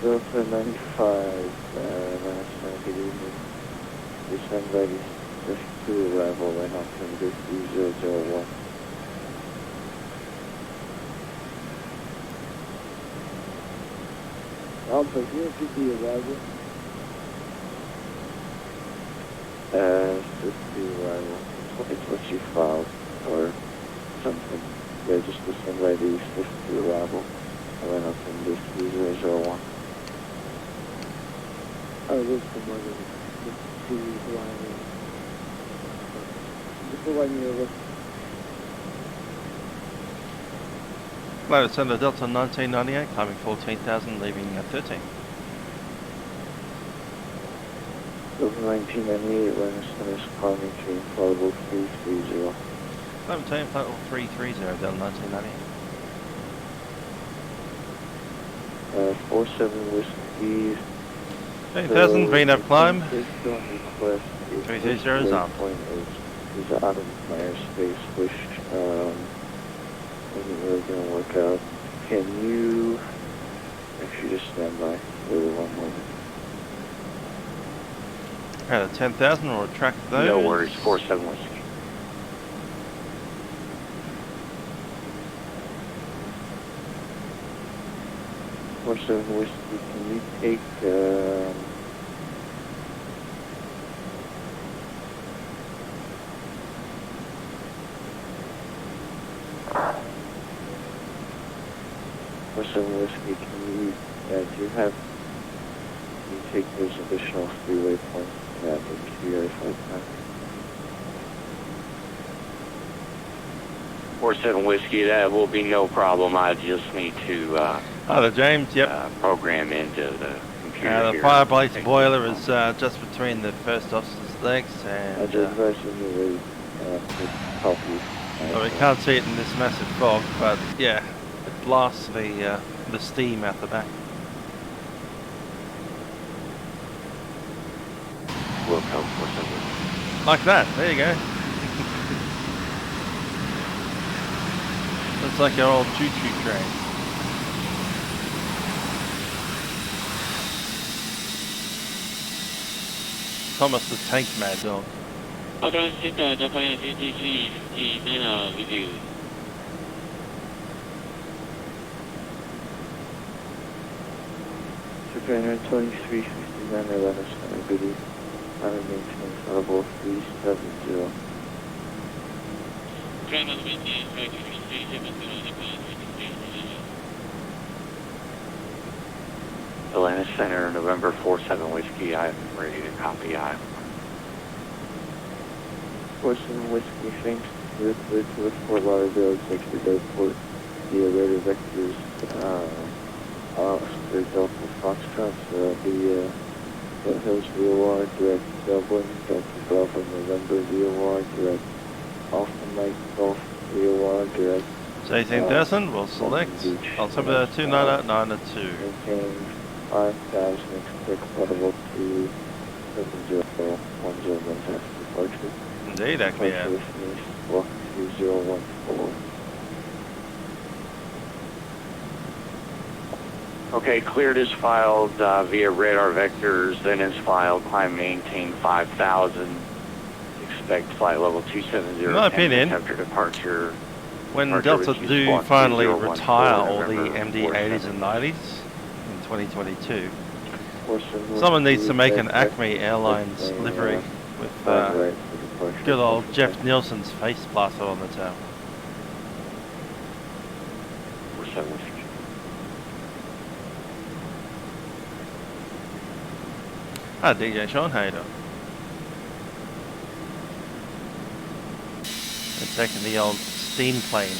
Delta 95, Atlanta Center, good evening. Descend ready, just to arrival, right now, from 001. Alpha 050 arrival. Just to arrival. It's what you filed, or something. Yeah, just descend ready, just to arrival. Right now, from 001. Oh, this is the mother. This is the line. Just the line here. Hello, Center Delta 1998, climbing 14,000, leaving 13. Delta 1998, Atlanta Center, climbing train, flight 330. 17, flight 330, Delta 1998. 47 Whiskey. 10,000, VNAV climb. 330 is up. Is out of my airspace, which isn't really going to work out. Can you actually just stand by for 1 moment? Alright, 10,000, we'll retract those. No worries, 47 Whiskey. Whiskey, can you take Whiskey, can you take those additional freeway points at the QA flight time? 47 Whiskey, that will be no problem. I just need to Hello, James. Yep. program into the computer. The fireplace boiler is just between the first officer's legs, and I just advise you to wait to help you. well, we can't see it in this massive fog, but yeah, it blasts the steam out the back. Welcome, 47. Like that. There you go. Looks like your old choo-choo train. Thomas the Tank Maddog. Airlines Center, Japan NTC 59 with you. Japan 2359 Atlanta Center, good evening. I'm maintained level 370. Climate maintain flight 370 Japan 2359. Atlanta Center, November 47 Whiskey, I'm ready to copy. I'm 47 Whiskey, thanks to the Fort Lauderdale Executive Airport. The radar vectors Oscar Delta Foxtrot, the Hills VOR, direct Dublin, Delta Bravo November VOR, direct Alpha Mike Golf VOR, direct. So 18,000, we'll select altimeter 29992. Maintain 5,000, expect level 27010 past departure. Indeed, ActiveSky. Walk 2014. Okay, cleared is filed via radar vectors, then is filed climb maintain 5,000. Expect flight level 270. In my opinion, after departure. When Delta do finally retire all the MD80s and 90s in 2022, someone needs to make an Acme Airlines livery with good old Jeff Nielsen's face plaster on the tail. Hi DJ Sean, how you doing? And taking the old steam plane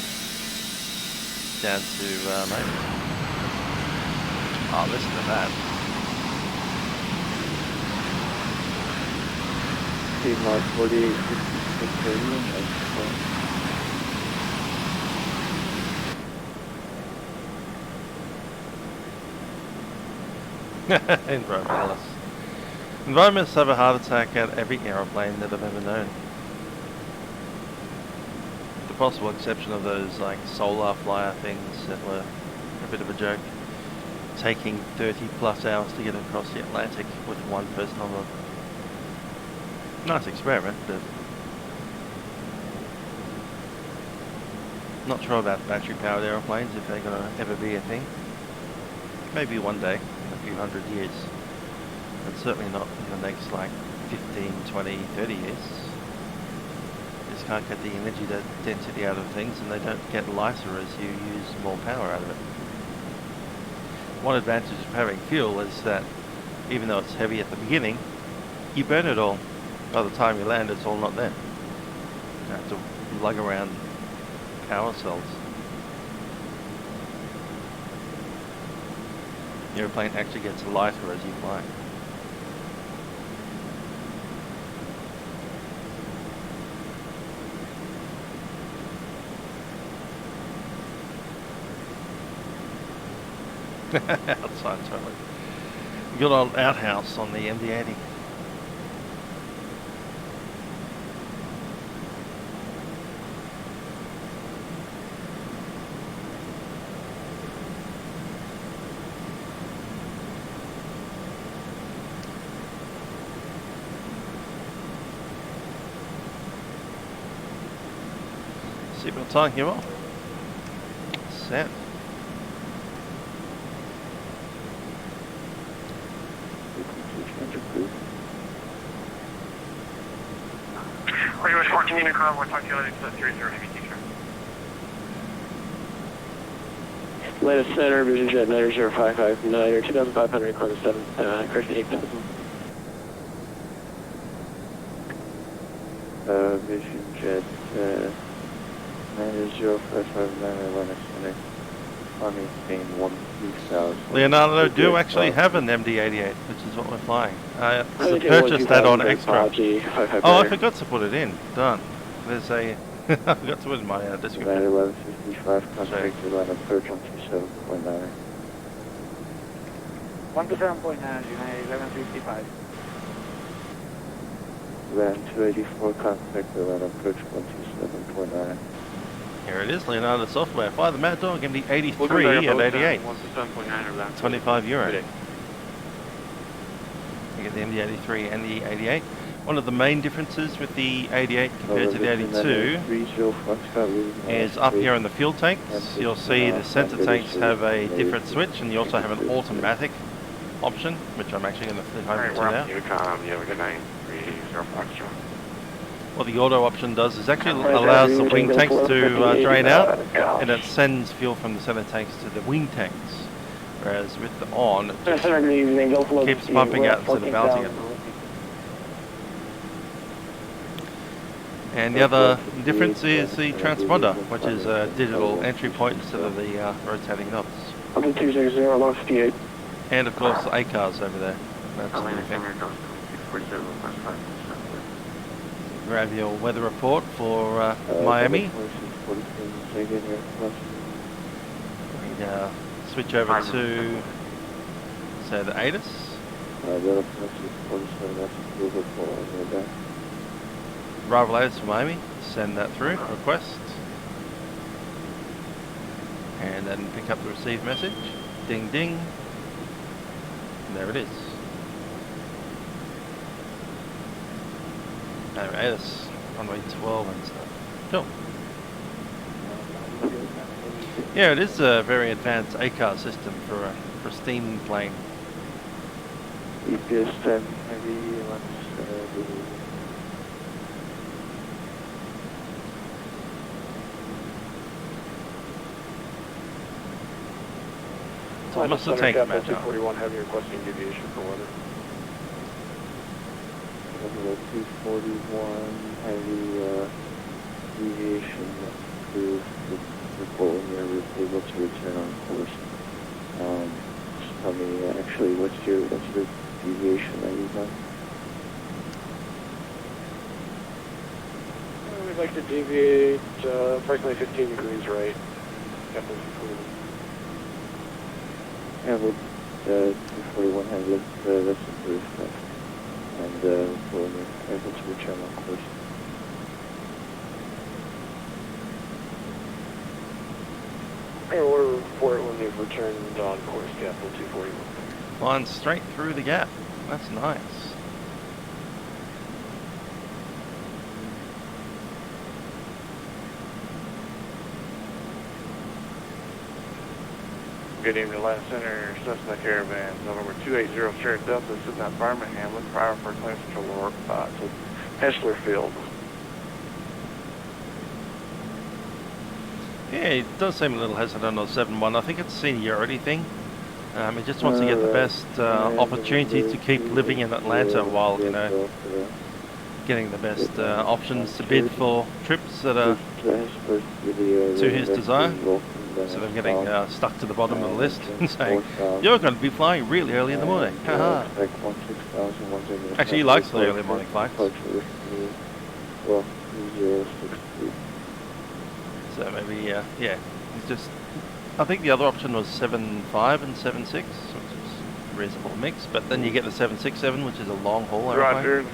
down to mate. Oh, listen to that. Mark 48, 56, Environmentalists. Environments have a heart attack at every aeroplane that I've ever known. With the possible exception of those like solar flyer things that were a bit of a joke. Taking 30 plus hours to get across the Atlantic with one person on board. Nice experiment, but not sure about battery powered aeroplanes if they're going to ever be a thing. Maybe one day, in a few hundred years. But certainly not in the next like 15, 20, 30 years. Just can't get the energy density out of things, and they don't get lighter as you use more power out of it. One advantage of having fuel is that even though it's heavy at the beginning, you burn it all. By the time you land, it's all not there. You have to lug around power cells. The airplane actually gets lighter as you fly. Outside, totally. Good old outhouse on the MD80. Seatbelt time, here on. Set. Regular 14 Unicron, we'll talk to you later. 30 Heavy T-shirt. Latest center, Vision Jet 90559 or 2500, Corner 7, correction 8000. Vision Jet 90559 Atlanta Center. Army Spain 12000. Leonardo do actually have an MD88, which is what we're flying. I purchased that on extra. Oh, I forgot to put it in. Done. There's a... I forgot to put it in my description. 1155, contact Atlanta approach on 27.9. 127.9, United 1155. Land 284, contact Atlanta approach 127.9. Here it is, Leonardo software. Fly the Maddog MD83 at 88. 25 euro. You get the MD83 and the 88. One of the main differences with the 88 compared to the 82 is up here in the fuel tanks. You'll see the center tanks have a different switch, and you also have an automatic option, which I'm actually going to flip over to now. What the auto option does is actually allows the wing tanks to drain out, and it sends fuel from the center tanks to the wing tanks. Whereas with the on, it just keeps pumping out instead of bouncing it. And the other difference is the transponder, which is a digital entry point instead of the rotating knobs. London 260, Lock 58. And of course the ACARs over there. That's the new thing. Grab your weather report for Miami. We switch over to, say, the ATIS. Arrival ATIS for Miami. Send that through, request. And then pick up the received message. Ding ding. And there it is. ATIS, runway 12 and stuff. Cool. Yeah, it is a very advanced ACAR system for a pristine plane. EPS 10, maybe let's do. Almost a tank match. 241 heavy requesting deviation for weather. 241 heavy deviation to report when you're able to return on course. Just tell me actually what's the deviation that you've done? We'd like to deviate approximately 15 degrees right. Captain 241. Yeah, well, 241 heavy, that's improved stuff. And when you're able to return on course. We'll report when they've returned on course, Capital 241. Flying straight through the gap. That's nice. Good evening, Land Center, Cessna Caravan, November 280, Sierra Delta, sitting at Birmingham, looking for our first class control to Hessler Field. Yeah, it does seem a little hesitant on 7-1. I think it's a seniority thing. He just wants to get the best opportunity to keep living in Atlanta while, you know, getting the best options to bid for trips that are to his desire. Instead of getting stuck to the bottom of the list and saying, you're going to be flying really early in the morning. Haha. Actually, he likes the early morning flights. So maybe, yeah, he's just, I think the other option was 7.5 and 7.6, which is a reasonable mix, but then you get the 767, which is a long haul airplane.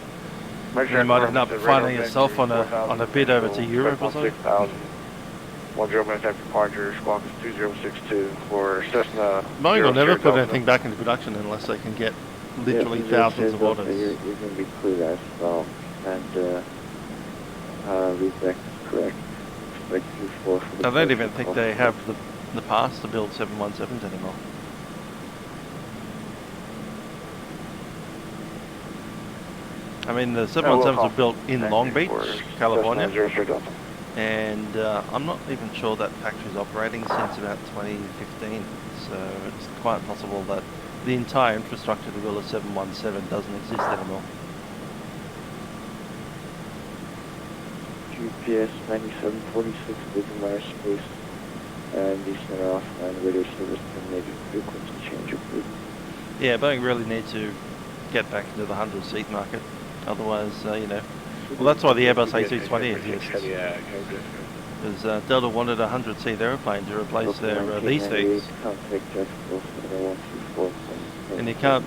And you might end up finding yourself on a bid over to Europe or something. 10 minutes after departure, squawk is 2062 for Cessna. Boeing will never put anything back into production unless they can get literally thousands of orders. You're going to be cleared as well, and read back correct. I don't even think they have the pass to build 717s anymore. I mean, the 717s were built in Long Beach, California, and I'm not even sure that factory's operating since about 2015, so it's quite possible that the entire infrastructure to build a 717 doesn't exist anymore. GPS 9746 within airspace and decent off and radio service terminated frequency change approved. Yeah, Boeing really need to get back into the 100-seat market. Otherwise, you know, well, that's why the Airbus A320 exists. Because Delta wanted a 100-seat airplane to replace their V-seats. And you can't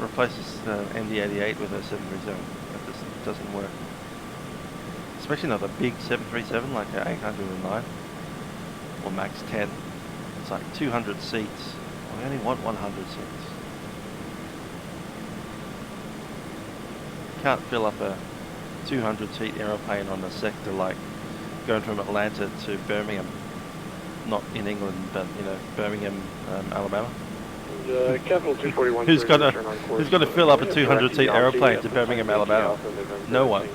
replace this MD88 with a 737. That just doesn't work. Especially not a big 737 like an 809 or Max 10. It's like 200 seats. We only want 100 seats. Can't fill up a 200-seat aeroplane on a sector like going from Atlanta to Birmingham. Not in England, but you know, Birmingham, Alabama. Capital 241. Who's gonna fill up a 200-seat aeroplane to Birmingham, Alabama? No one.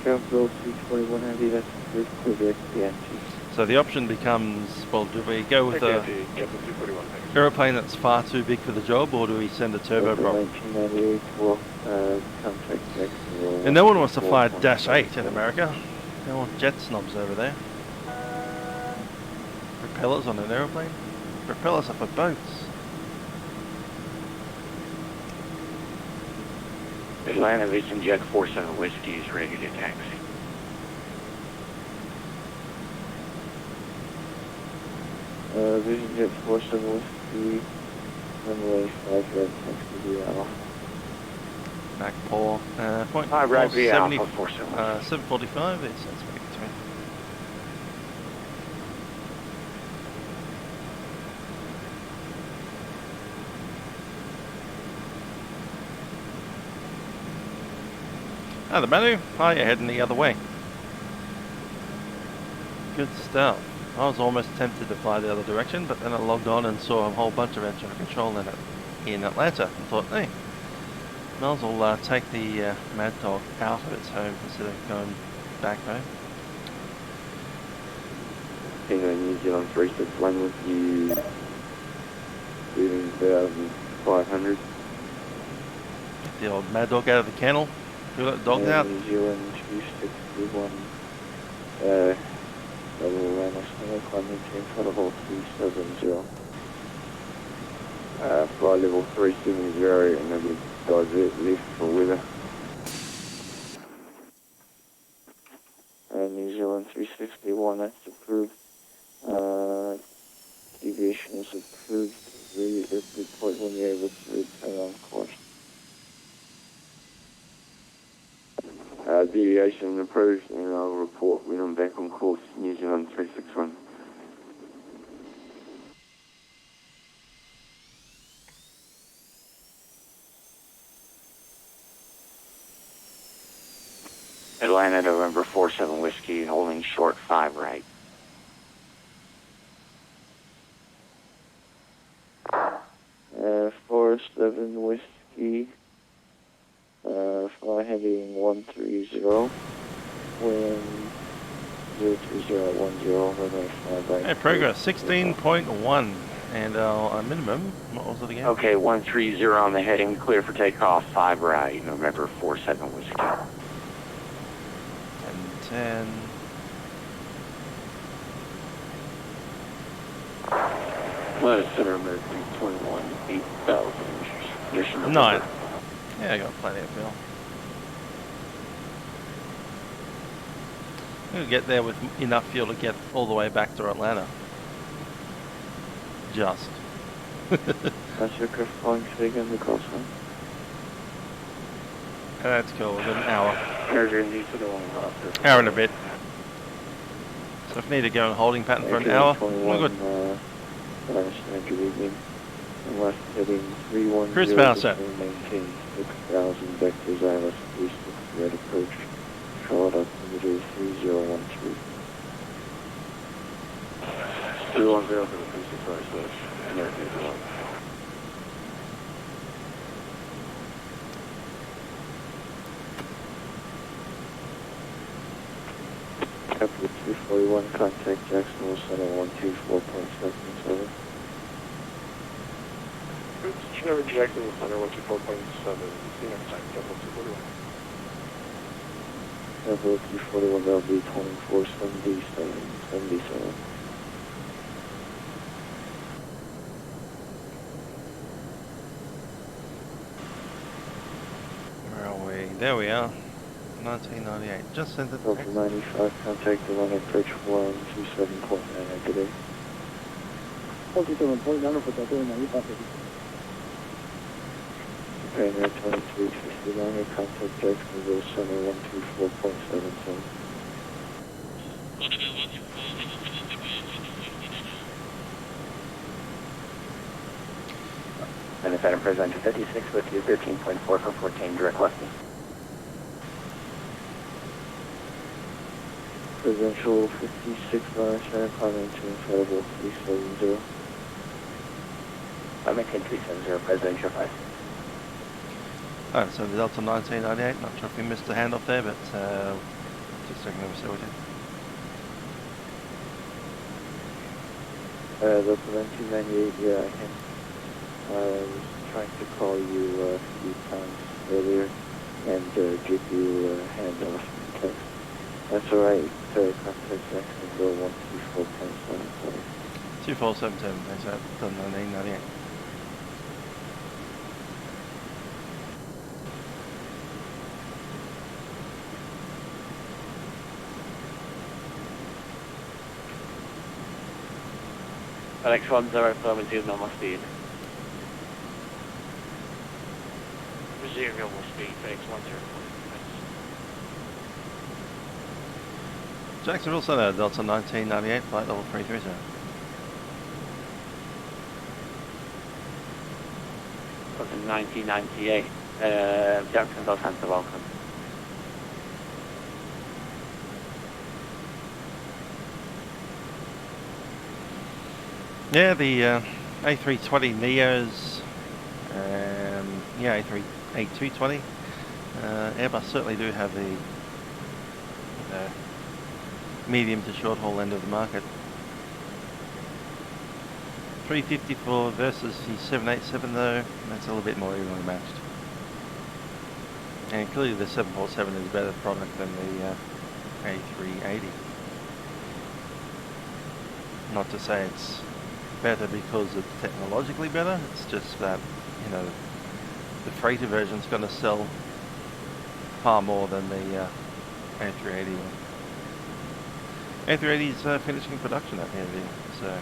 Capital 241 heavy, that's clear the So the option becomes, well, do we go with a aeroplane that's far too big for the job, or do we send a turboprop? And no one wants to fly a Dash 8 in America. They're all jet snobs over there. propellers on an aeroplane? Propellers are for boats. Atlanta, Vision Jet 47 Whiskey is ready to taxi. Vision Jet 47 Whiskey, runway 5 red, taxi to Alpha. Back pour, point 5 right V Alpha 70, 47. 745, it's that's very good to me. Ah, the menu? Oh, you're heading the other way. Good stuff. I was almost tempted to fly the other direction, but then I logged on and saw a whole bunch of air traffic control in Atlanta and thought, hey, might as well take the Maddog out of its home instead of going back home. Tango New Zealand 361 with you, leaving 1,500. Get the old Maddog out of the kennel. We let the dogs out. New Zealand 261, double Atlanta, Snow, climbing team, level 370. Fly level 370, and then we divert left for weather. New Zealand 361, that's approved. Deviation is approved. Report when you're able to return on course. Deviation approved, and I'll report when I'm back on course, New Zealand 361. Atlanta, November 47 Whiskey, holding short 5 right. Forest 7 Whiskey, fly heading 130, wind 02010, runway 5 right. Hey, progress 16.1, and our minimum, what was it again? Okay, 130 on the heading, clear for takeoff, 5 right, November 47 Whiskey. 10. Atlanta Center, American 21, 8,000. 9. Yeah, I got plenty of fuel. We'll get there with enough fuel to get all the way back to Atlanta. Just. That's your calling speaking the call sign. That's cool, within an hour. Hour And a bit. So if we need to go in holding pattern for an hour, we're good. Good evening. Left heading 310. Cruise power set. Maintain 6,000 vectors ILS 36 red approach. Charlotte altimeter 3013. 310 for the 365 American Airlines. Capital 241, contact Jacksonville Center 124.77. Never Jacksonville Center 124.7, see you next time, Capital 241. Capital 241, that'll be 2477. Where are we? There we are. 1998. Just sent it. Delta 95, contact the runway approach 127.9 today. 47.9 for Delta 95. Pioneer 2369, contact Jacksonville Center 124.77. And if I present 56 with you, 13.4 for 14, direct left. Presidential 56 Center, climbing to incredible 370. I maintain 370, presidential 5. Alright, so the Delta 1998, not sure if we missed the handoff there, but just checking over so we did. Delta 1998, yeah, I was trying to call you a few times earlier and give you a handoff text. That's alright, contact Jacksonville 124.75. 2477, thanks for that. Done 1998. Alex 10 normal speed. Resume normal speed, Phoenix 10. Jacksonville Center, Delta 1998, flight level 330. Delta 1998, Jacksonville Center, welcome. Yeah, the A320 Neos, yeah, A220, Airbus certainly do have the medium to short haul end of the market. 354 versus the 787 though, that's a little bit more evenly matched. And clearly the 747 is a better product than the A380. Not to say it's better because it's technologically better, it's just that, you know, the freighter version's going to sell far more than the A380 one. A380 is finishing production at the end of the year, so.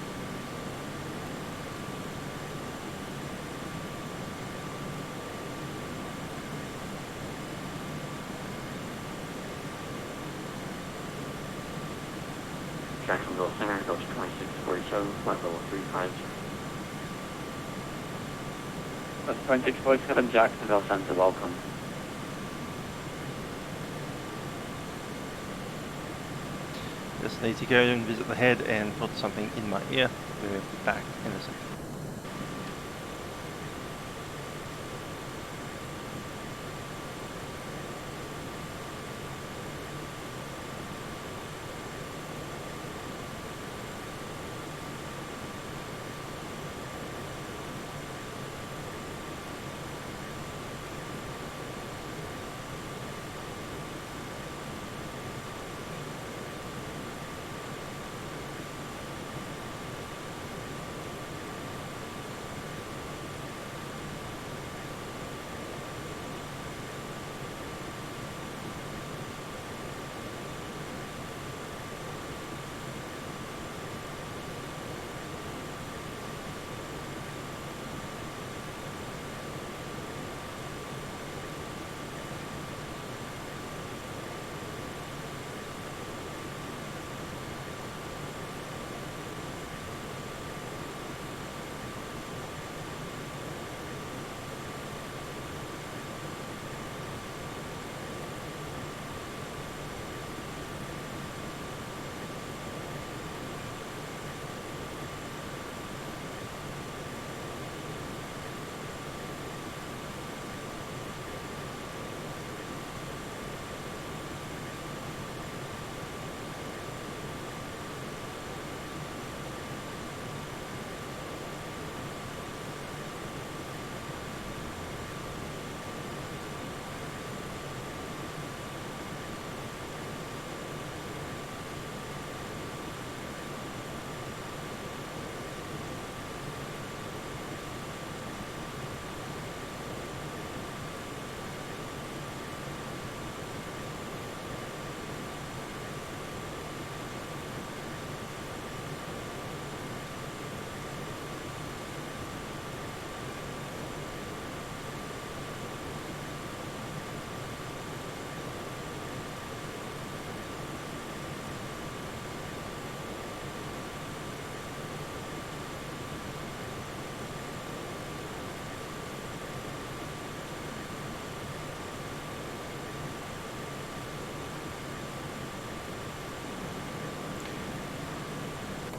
Jacksonville Center, Delta 2647, flight level 350. Delta 2647, Jacksonville Center, welcome. Just need to go and visit the head and put something in my ear. We're back in a second.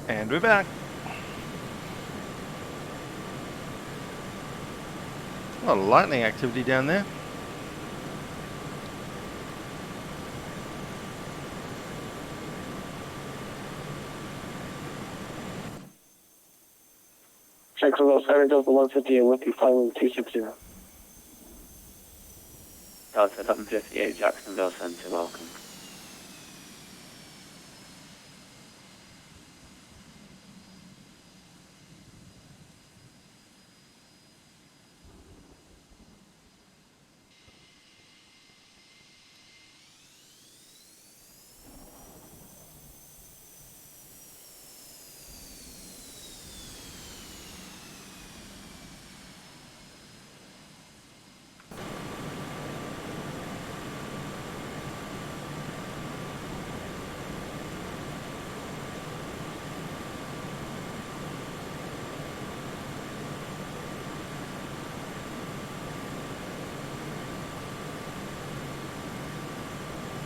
And we're back. A lot of lightning activity down there. Jacksonville Center, Delta 158, Whippy, flight level 260. Delta 758, Jacksonville Center, welcome.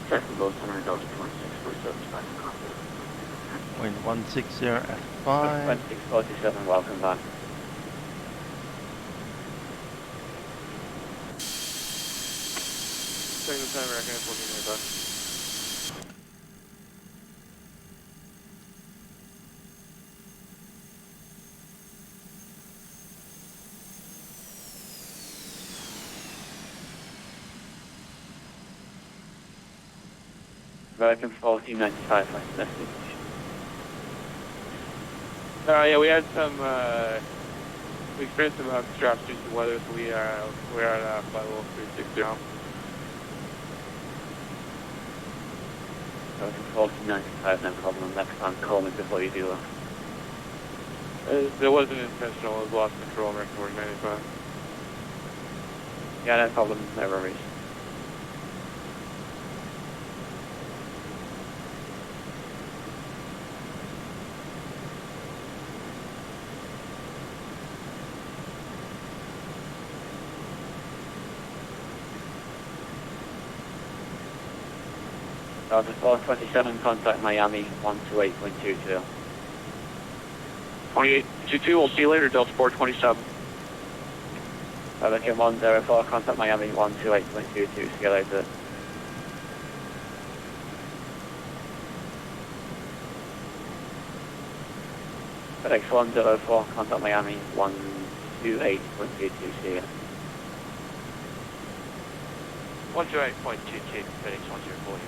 Technical Center Delta 2647 cockpit. Wind 160 at 5. 2647, welcome back. Second time, American 1495. American 1495, message. Yeah, we had some, we experienced some drops due to weather, so we're at flight level 360 now. American 1495, no problem. Next time, call me before you do that. It wasn't intentional, it was lost control, American 1495. Yeah, no problem, no worries. Delta 427, contact Miami 128.22. 2822, we'll see you later, Delta 427. American 104, contact Miami 128.22, see you later. FedEx 104, contact Miami 128.22, see you. 128.22, FedEx 104.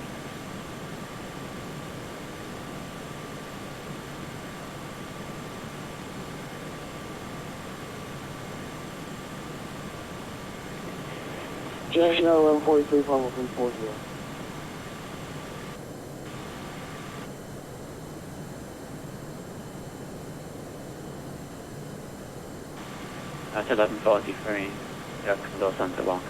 Junction 1143, Pablo 340. That's 1143, Jackson Los Santa Blanca.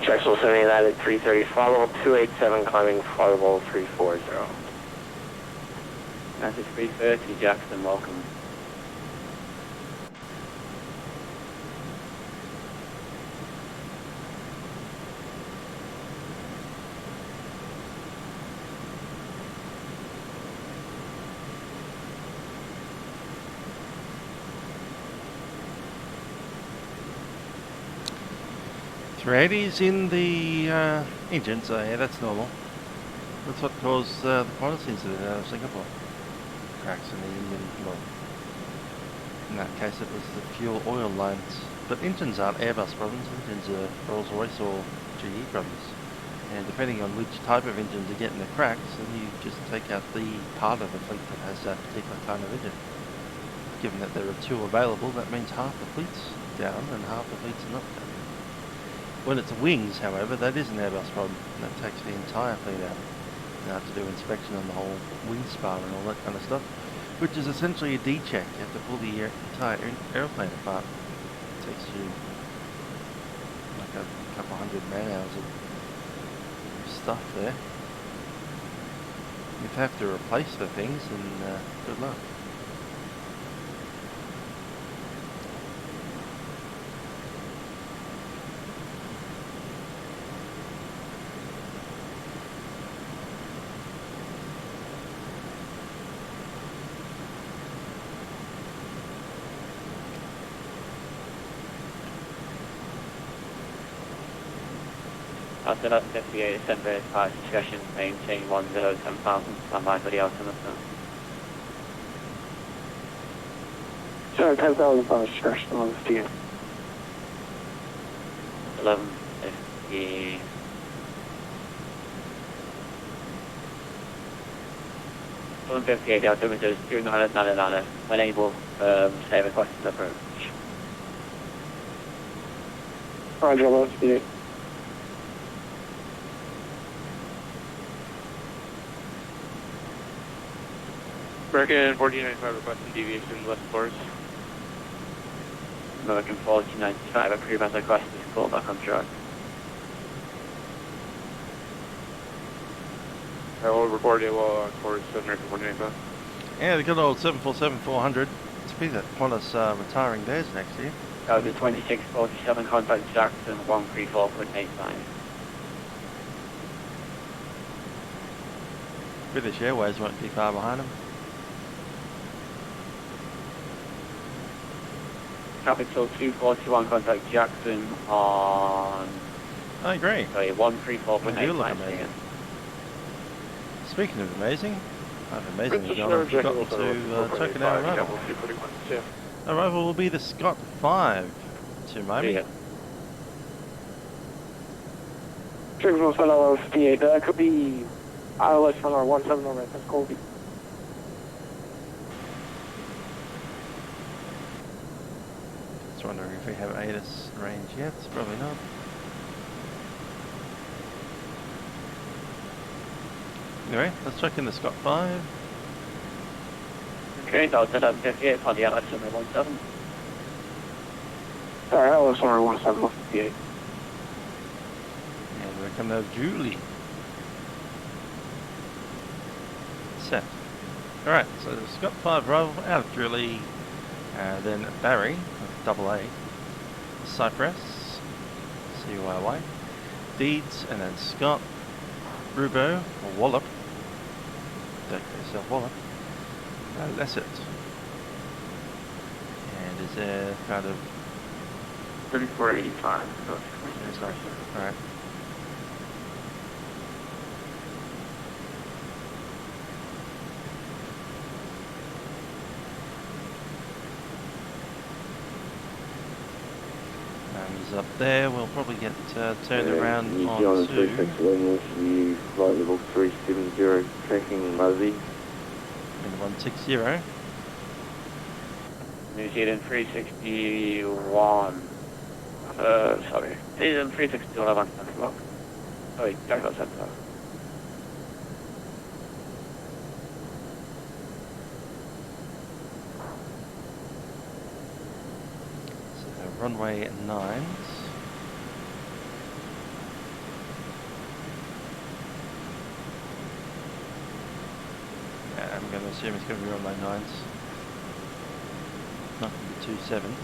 Jackson 79 at 330, follow 287, climbing flight level 340. Message 330, Jackson, welcome. Threadies in the engine, so yeah, that's normal. That's what caused the pilot's incident out of Singapore. Cracks in the engine, well, in that case it was the fuel oil lines. But engines aren't Airbus problems, engines are Rolls-Royce or GE problems. And depending on which type of engines are getting the cracks, then you just take out the part of the fleet that has that particular kind of engine. Given that there are two available, that means half the fleet's down and half the fleet's not down. When it's wings, however, that is an Airbus problem, and that takes the entire fleet out. You have to do inspection on the whole wing spar and all that kind of stuff, which is essentially a D-check. You have to pull the entire airplane apart. It takes you like a couple hundred man-hours of stuff there. If you have to replace the things, then good luck. After that, 58 December, flight discussion, maintain 107,000, standby for the altimeter. Sorry, 10,000 pounds discussion on the steer. 1150. $158, the altimeter is 2999, unable, say requested approach. Roger, 1158. American 1495 requesting deviation left course. American 1495, approve as requested, call back on track. We'll record you towards American 185. Yeah, the good old 747-400. It's been that Qantas retiring theirs next year. That was a 2647, contact Jackson 134.85. British Airways won't be far behind them. Capital 241, contact Jackson on... I agree. Sorry, 134.85. They do look amazing. Speaking of amazing, amazingly gone, I've forgotten to check it out arrival. Arrival will be the Scott 5 to Miami. Yeah. Signal fellow 58, that could be ILS fellow 17 over at Colby. Just wondering if we have ATIS range yet, probably not. Anyway, let's check in the Scott 5. Okay, so set up 58 for the LS 17. Sorry, ILS 17 58. And we're coming out of Julie. Set. Alright, so Scott 5 arrival out of Julie, then Barry, double A, Cypress, CYY, Deeds, and then Scott, Rubo, or Wallop, don't call yourself Wallop, Lesset. And is there kind of 3485. Alright. He's up there, we'll probably get turned around New on Zealand to 361 with you, flight level 370, tracking Muzzy. 160. New Zealand 361. Sorry. New Zealand 361 on Central. Sorry, Jackal Central. So runway 9s. Yeah, I'm going to assume it's going to be runway 9s. Not going to be 2 7s.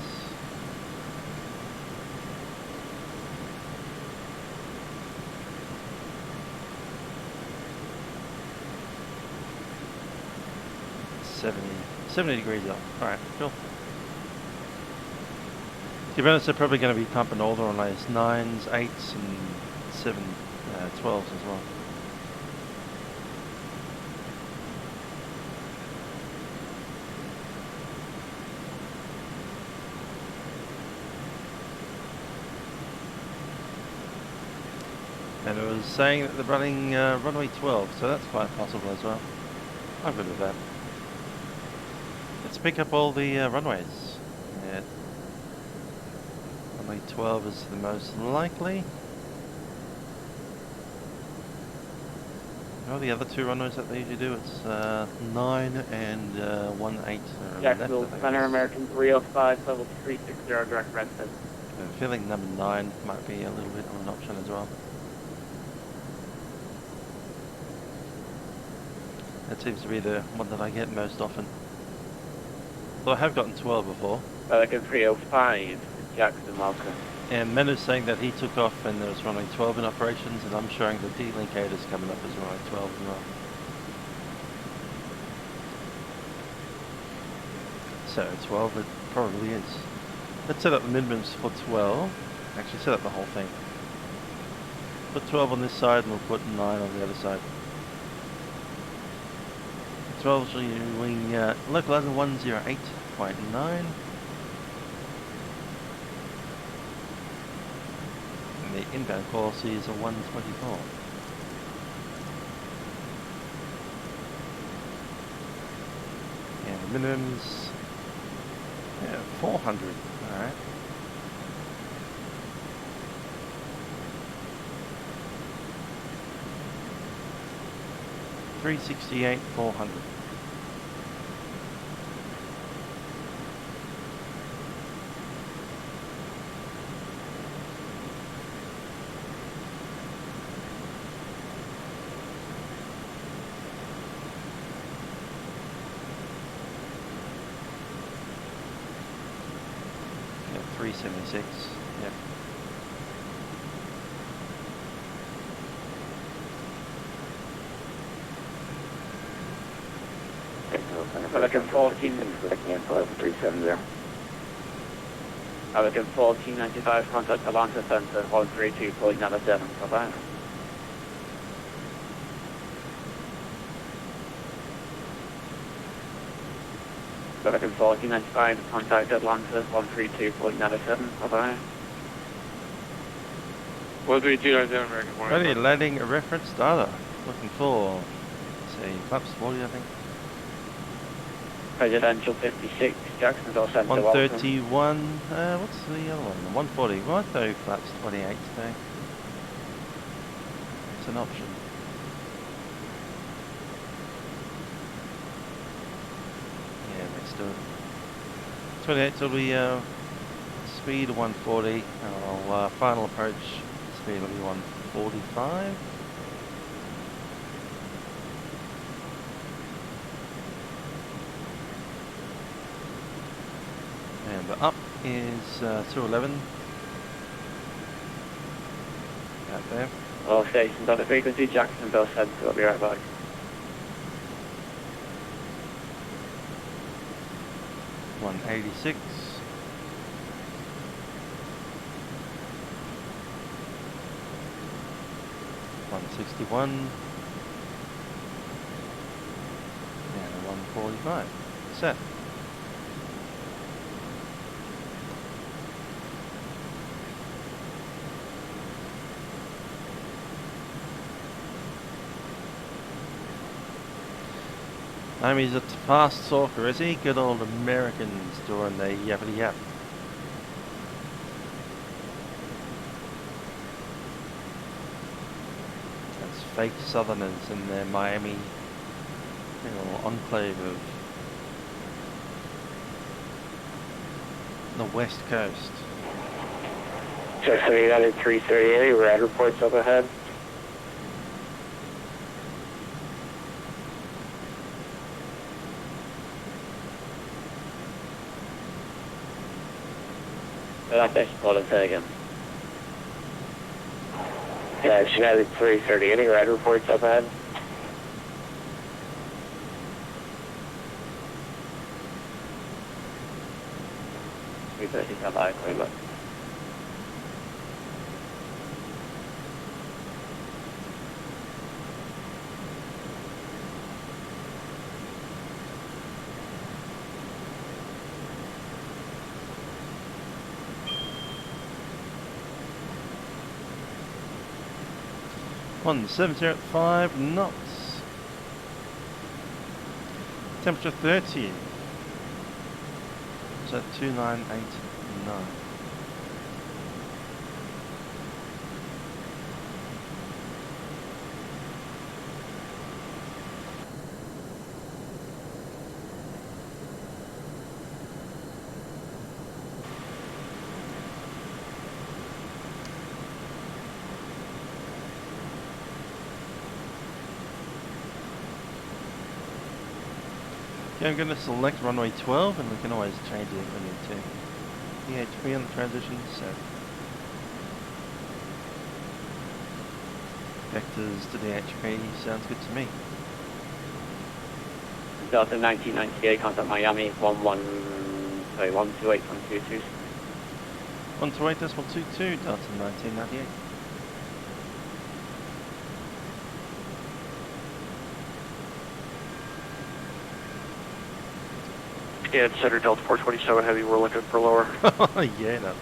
$70 degrees up. Alright, cool. To be honest, they're probably going to be pumping all the runways 9s, 8s, and 12s as well. And it was saying that they're running runway 12, so that's quite possible as well. I'm good with that. Let's pick up all the runways. Yeah. Runway 12 is the most likely. Oh, the other two runways that they usually do, it's 9 and 18. Jacksonville Center, American 305, level 360, direct Renton. I'm feeling number 9 might be a little bit of an option as well. That seems to be the one that I get most often. Though I have gotten 12 before. American 305, Jackson, Malcolm. And Men is saying that he took off and there was runway 12 in operations, and I'm showing the D-linkators coming up as runway 12 as well. So 12 it probably is. Let's set up the minimums for 12. Actually set up the whole thing. Put 12 on this side and we'll put 9 on the other side. 12 showing localizer 108.9. And the inbound policy is a 124. And the minimums, 400. Alright. $368, 400. 376. Yep. Pelican 14. 5370. Pelican 1495, contact Atlanta Center 132.97. Bye-bye. Pelican 1495, contact Atlanta 132.97. Bye-bye. 132.97 American Morning. Ready, landing a reference data. Looking for, let's see, flaps 40 I think. Presidential 56, Jacksonville Center. 131, what's the other one? 140. We might do flaps 28 today. It's an option. Yeah, let's do it. 28 will be speed of 140. Our final approach speed will be 145. And the up is 211. Out there. All stations on the frequency, Jacksonville Center. I'll be right back. $186. $161. And $145. Set. He's a fast talker, is he? Good old Americans doing the yappity yap. That's fake Southerners in their Miami little enclave of the West Coast. Check 3 United 338, rad reports up ahead. That's called a Facecam. Yeah, United 330, any rad reports up ahead? We better come by, Cleveland. On 705 knots. Temperature 30. So 2989. Okay, I'm going to select runway 12 and we can always change it if we need to. PHP on the transition set. Vectors to the HP sounds good to me. Delta 1998, contact Miami 128.22. 128.22, Delta 1998. Yeah, Center Delta 427 Heavy, we're looking for lower. Yeah, no.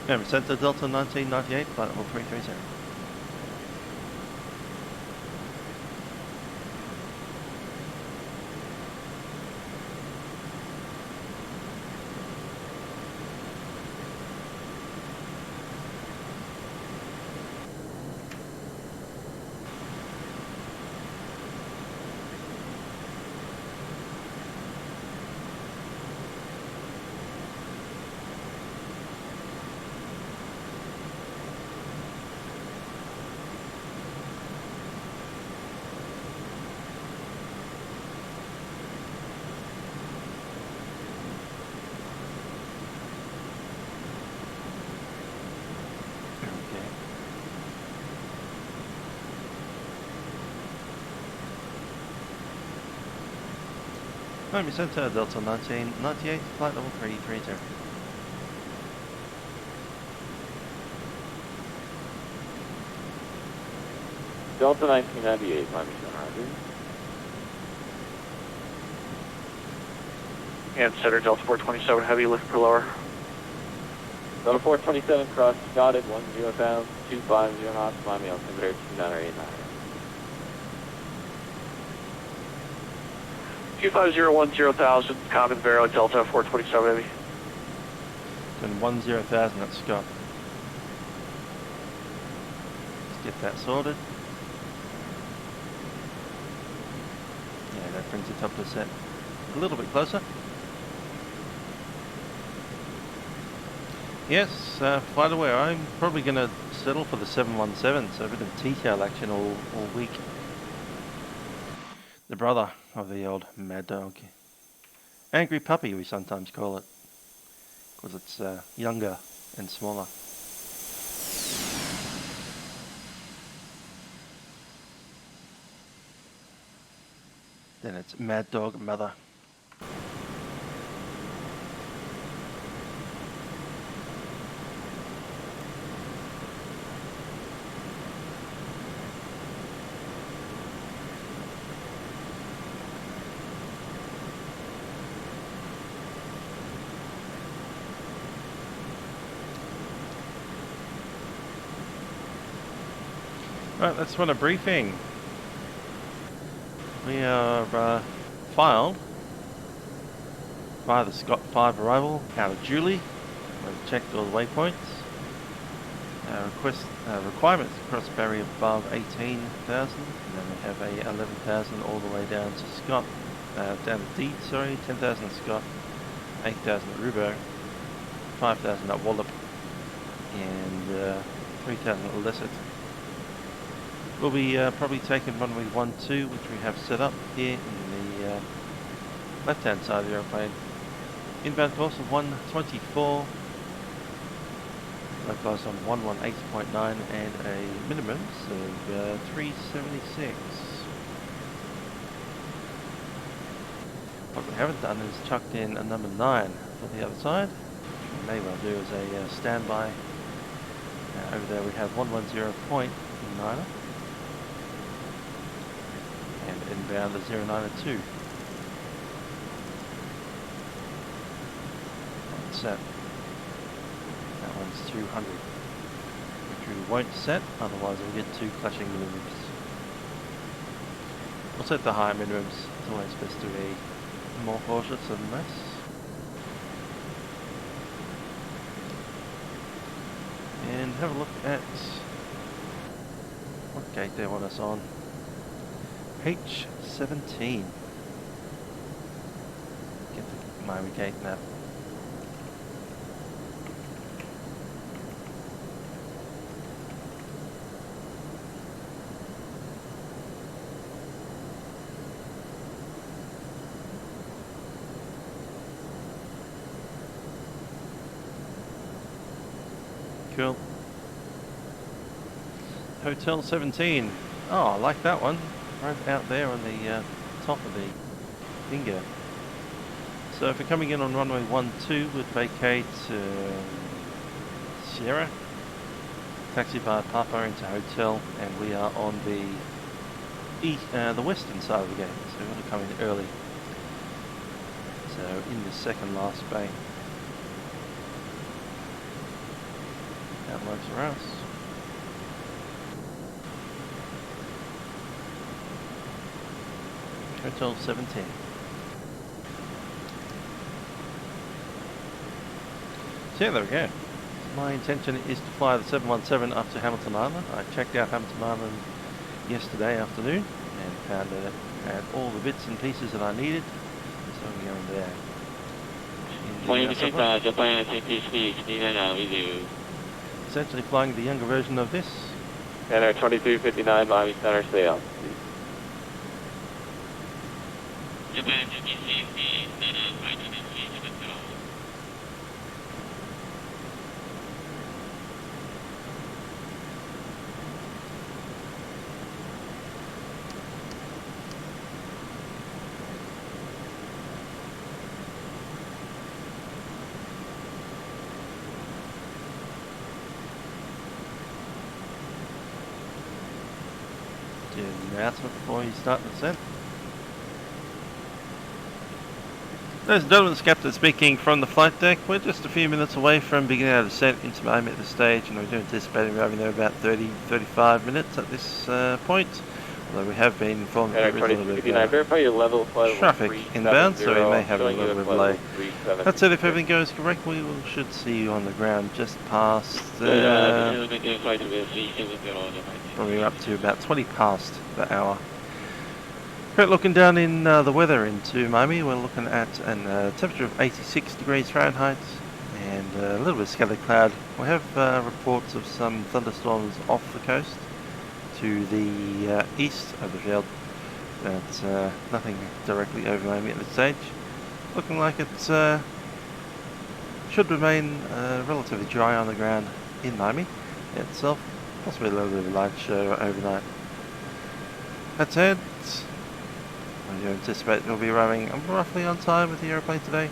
Remember, Center Delta 1998, flight level 330. Miami Center, Delta 1998, flight level 330. Delta 1998, Miami Center, Roger. And Center Delta 427, heavy lift per lower. Delta 427, cross dotted, 10,000, 250 knots, Miami altimeter 2989. 25010,000, common Vero Delta 427 heavy. And 10,000 at Scott. Let's get that sorted. Yeah, that brings it up to set a little bit closer. Yes, flight aware. I'm probably going to settle for the 717, so a bit of T-tail action all week. The brother of the old Maddog. Angry puppy, we sometimes call it, because it's younger and smaller. Then it's Maddog mother. Right, let's run a briefing. We are filed via the Scott 5 arrival out of Julie. We've checked all the waypoints. Requirements across barrier above 18,000, and then we have a 11,000 all the way down to Scott, down to D, sorry, 10,000 at Scott, 8,000 at Rubo, 5,000 at Wallop, and 3,000 at Lisset. We'll be probably taking runway 12, which we have set up here in the left-hand side of the aeroplane. Inbound course of 124, localized on 118.9, and a minimum of 376. What we haven't done is chucked in a number 9 for the other side, which we may well do as a standby. Over there we have 110.9. And inbound the 092. One set. That one's 200. Which we won't set, otherwise we'll get 2 clashing minimums. We'll set the higher minimums. It's always best to be more cautious than less. And have a look at what gate they want us on. H17. Get the Miami gate map. Cool. Hotel 17. Oh, I like that one. Right out there on the top of the finger. So if we're coming in on runway 12, we'd vacate Sierra, taxi via Papa into hotel, and we are on the western side of the gate, so we want to come in early. So in the second last bay. That works for us. Hotel 17. So yeah, there we go. My intention is to fly the 717 up to Hamilton Island. I checked out Hamilton Island yesterday afternoon and found that it had all the bits and pieces that I needed. So we're going there. Miami Center, Japan, ActiveSky, 39 with you. Essentially flying the younger version of this. And our 2359 Miami Center, stay up. Japan, ActiveSky, 39 announcement before you start the descent. Ladies and gentlemen, it's Captain speaking from the flight deck. We're just a few minutes away from beginning our descent into Miami at this stage, and we do anticipate arriving there about 30-35 minutes at this point. Although we have been informed that there is a little bit of verify your level traffic inbound, so we may have a little bit of delay. That said, if everything goes correct, we should see you on the ground just past probably up to about 20 past the hour. Right, looking down in the weather into Miami, we're looking at a temperature of 86 degrees Fahrenheit and a little bit of scattered cloud. We have reports of some thunderstorms off the coast to the east of the field, but nothing directly over Miami at this stage. Looking like it should remain relatively dry on the ground in Miami itself, possibly a little bit of a light show overnight. That said, I do anticipate we'll be arriving roughly on time with the aeroplane today,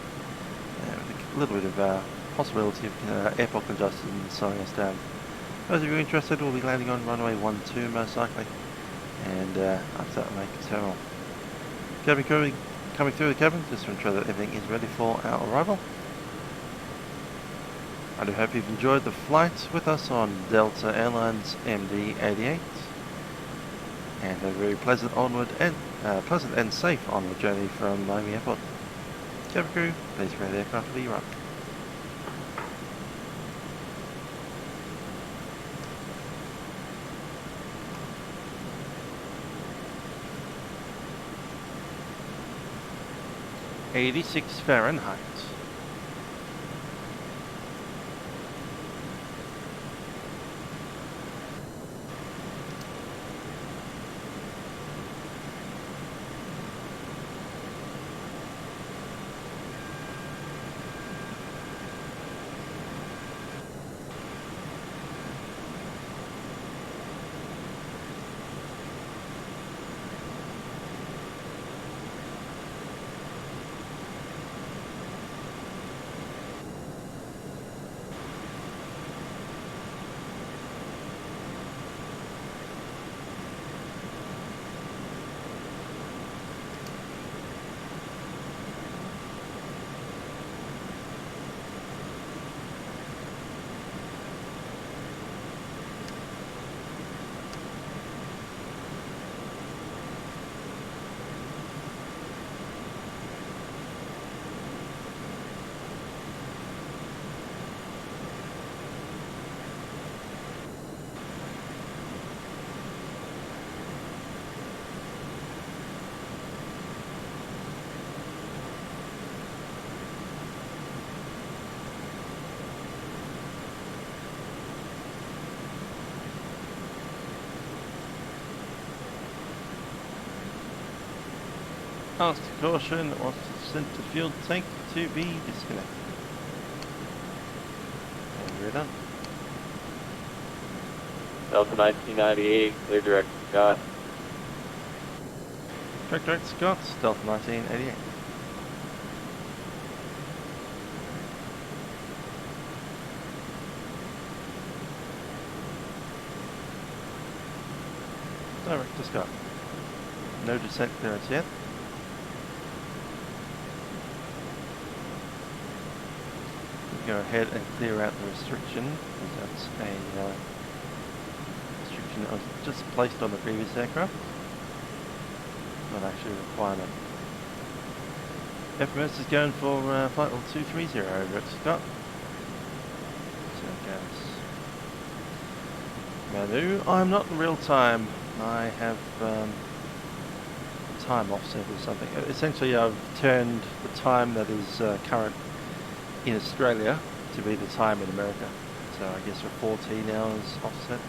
with a little bit of possibility of airport congestion slowing us down. Those of you interested, we'll be landing on runway 12 most likely, and after that we'll make a terminal. Cabin crew coming through the cabin just to ensure that everything is ready for our arrival. I do hope you've enjoyed the flight with us on Delta Airlines MD88, and a very pleasant and safe onward journey from Miami Airport. Cabin crew, please prepare the aircraft to be run. (86 Fahrenheit). Last caution, wants the center fuel tank to be disconnected. And we're done. Delta 1998, clear direct Scott. Direct Scott, Delta 1988. Direct to Scott. No descent clearance yet. Go ahead and clear out the restriction, because that's a restriction that was just placed on the previous aircraft. Not actually a requirement. FMS is going for flight level 230 over at Scott. So it goes. Manu, I'm not in real time. I have time offset or something. Essentially, I've turned the time that is current in Australia to be the time in America. So I guess we're 14 hours offset.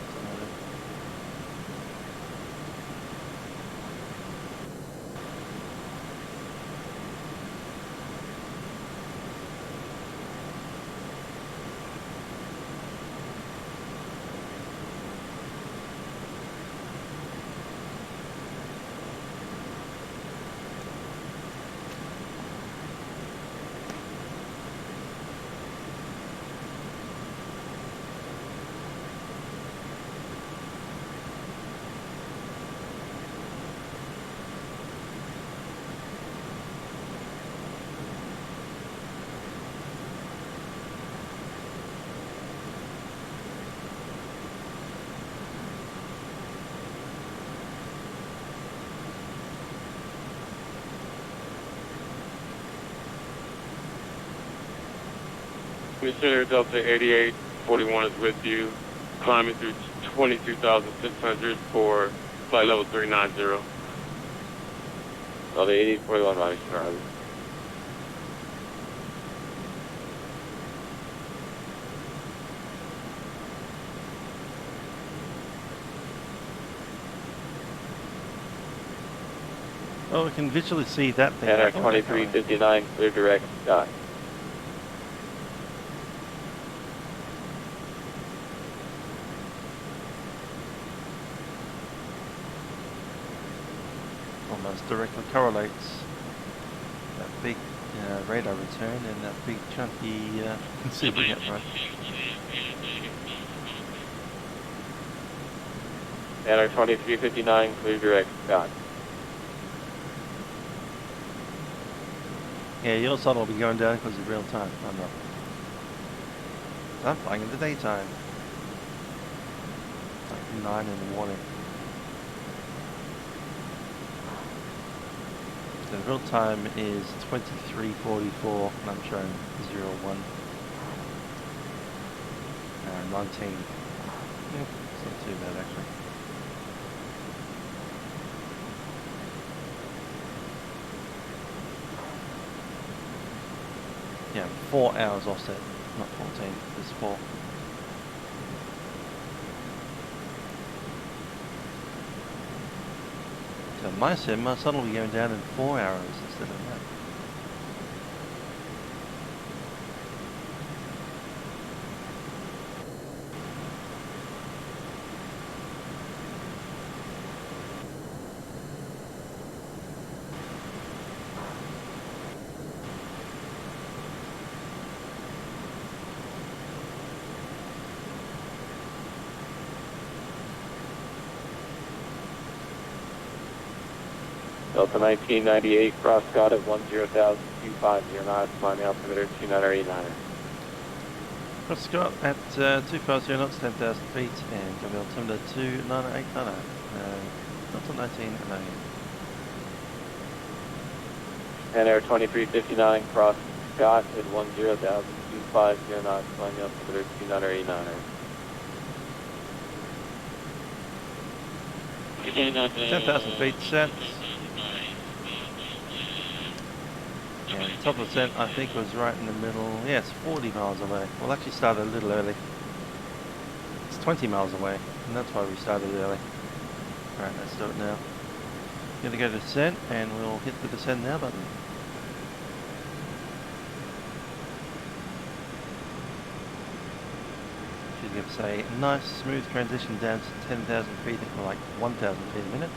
Company Center, Delta 8841 is with you. Climbing through 22,600 for flight level 390. Delta 8841, Ronnie Charlie. Oh, we can visually see that thing. NR 2359, clear direct, sky. Almost directly correlates that big radar return and that big chunky conceiving upright. NR 2359, clear direct, sky. Yeah, your sun will be going down because of real time. I'm not. I'm flying in the daytime. Like 9 in the morning. So the real time is 23:44 and I'm showing 01. 19. Yeah, it's not too bad actually. Yeah, 4 hours offset, not 14, it's 4. So my sim, my sun will be going down in 4 hours instead of that. Delta 1998, cross Scott at 10,025 knots, climbing altimeter 2989. Cross Scott at 250 knots, 10,000 feet, and coming altimeter 2989. Delta 1998. NR 2359, cross Scott at 10,250 knots, climbing altimeter 2989. 10,000 feet set. And top of descent, I think, was right in the middle. Yeah, it's 40 miles away. We'll actually start a little early. It's 20 miles away, and that's why we started early. Alright, let's do it now. Gonna go to descent, and we'll hit the descend now button. She's going to say, nice smooth transition down to 10,000 feet at like 1,000 feet a minute.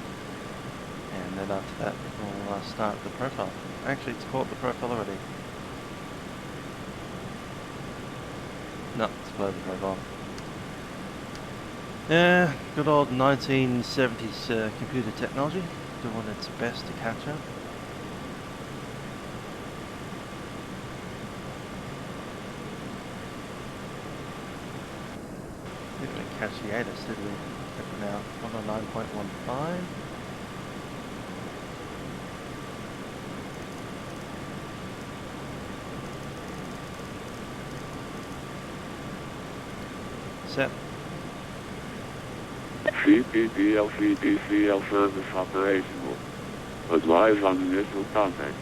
And then after that, we'll start the profile. Actually, it's caught the profile already. No, it's below the profile. Yeah, good old 1970s computer technology, doing its best to catch up. Didn't catch the ATIS, did we? Now, 109.15. Set. CPPL service operational. Advise on initial contact.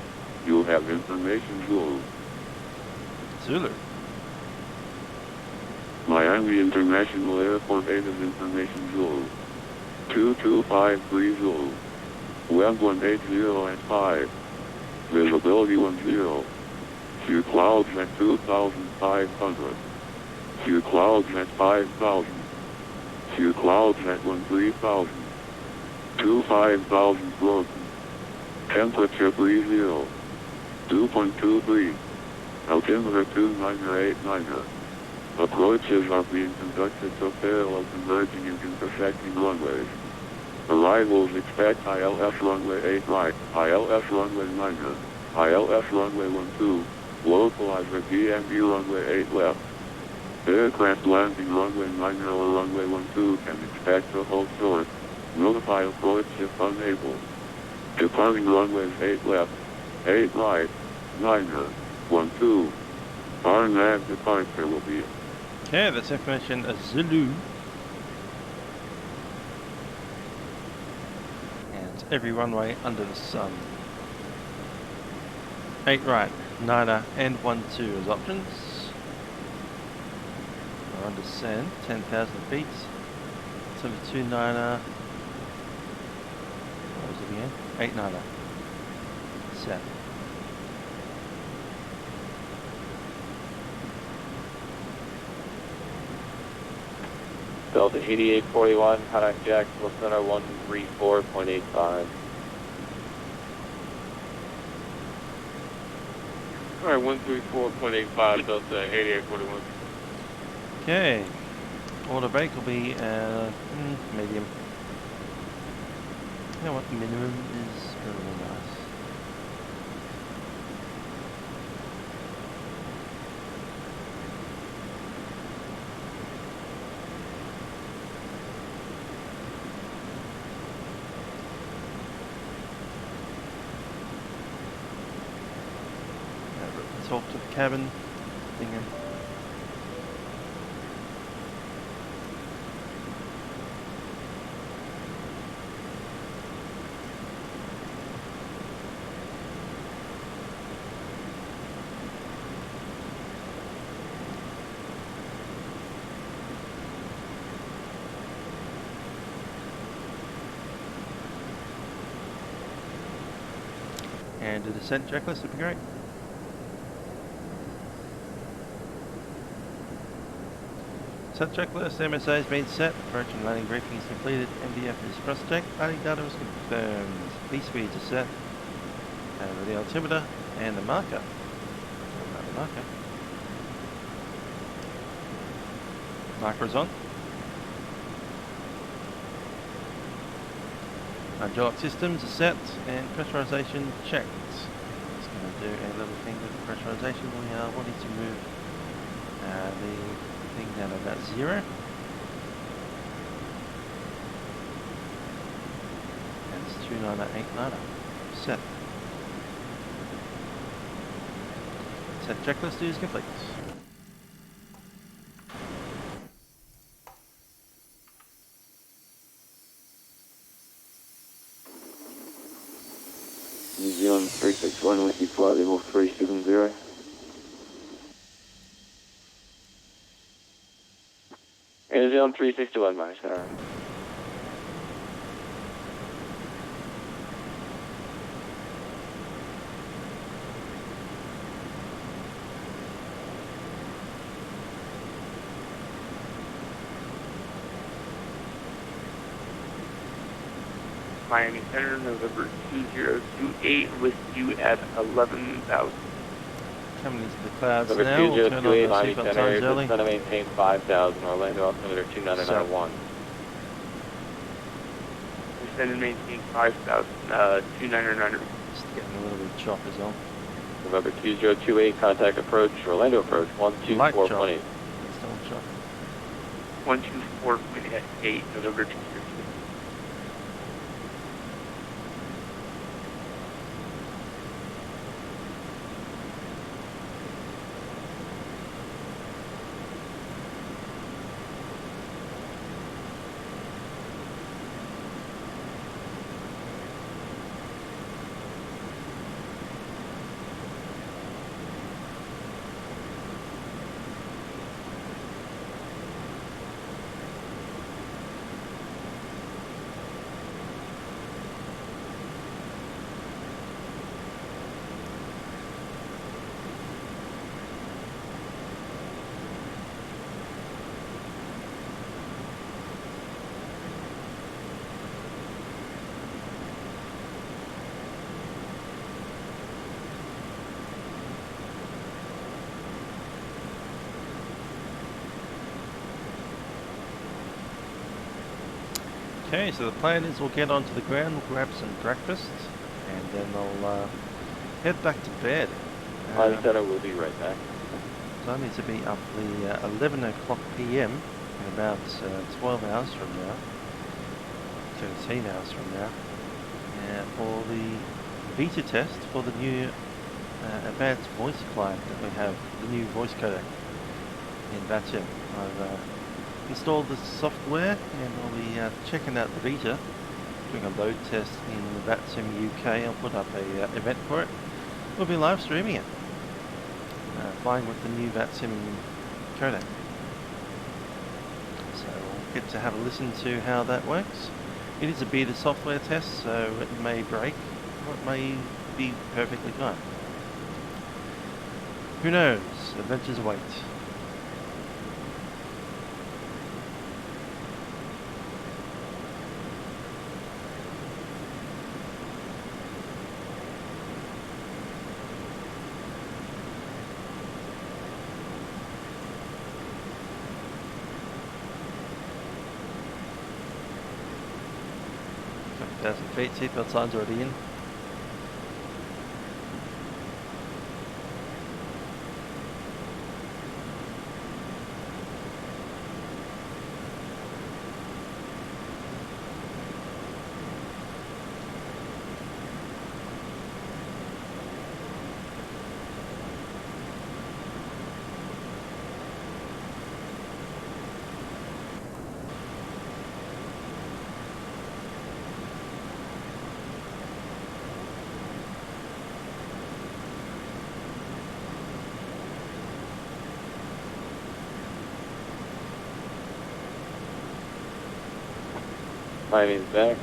You have information Zulu. Zulu. Miami International Airport Native Information Zulu. 2253 Zulu. Web 180 at 5. Visibility 10. Few clouds at 2,500. Few clouds at 5,000. Few clouds at 13,000. 25,000 broken. Temperature 30. 2.23. Altimeter 2989. Approaches are being conducted to parallel converging and intersecting runways. Arrivals expect ILS runway 8 right, ILS runway 9, ILS runway 12, localizer DMB runway 8 left. Aircraft landing runway 9 or runway 12 can expect to hold short. Notify approach if unable. Departing runways 8 left, 8 right, 9, 12. RNAV departure will be. Okay, that's information Zulu. And every runway under the sun. 8 right, 9er and 1-2 as options. We're on descent, 10,000 feet. 729er. What was it again? 8-9er. Set. Delta 8841, contact Jacksonville Center 134.85. Alright, 134.85, Delta 8841. Okay. Order break will be medium. You know what? Minimum is really nice. Talk to the cabin thingy. And a descent checklist would be great. Set checklist, MSA has been set, approach and landing briefing is completed, MDF is cross-checked, landing data is confirmed, V-speeds are set, and the altimeter and the marker. Marker is on. Hydraulic systems are set and pressurization checked. Just going to do a little thing with the pressurization. We are wanting to move the thing down to about 0. And it's 29er, 89er. Set. Set checklist is complete. New Zealand 361 with you, flight level 370. New Zealand 361, my sir. Miami Center, November 2028, with you at 11,000. Coming into the clouds November now, we'll turn on the 2028, Miami seatbelt Center, signs early. going to maintain 5,000, Orlando altimeter 2991. Descend and maintain 5,000, 299. Just getting a little bit of chop as well. November 2028, contact approach, Orlando approach, 124.8. Still chop. 124.8, November 2028. Okay, so the plan is we'll get onto the ground, we'll grab some breakfast, and then I'll head back to bed. Miami Center will be right back. So I need to be up the 11 o'clock PM in about 12 hours from now, 17 hours from now, for the beta test for the new advanced voice client that we have, the new voice codec in Vatsim. I've installed the software and I'll be checking out the beta, doing a load test in the Vatsim UK. I'll put up a event for it. We'll be live streaming it, flying with the new Vatsim codec. So we'll get to have a listen to how that works. It is a beta software test, so it may break or it may be perfectly fine. Who knows? Adventures await. Feet, seatbelt signs already in. Climbing back.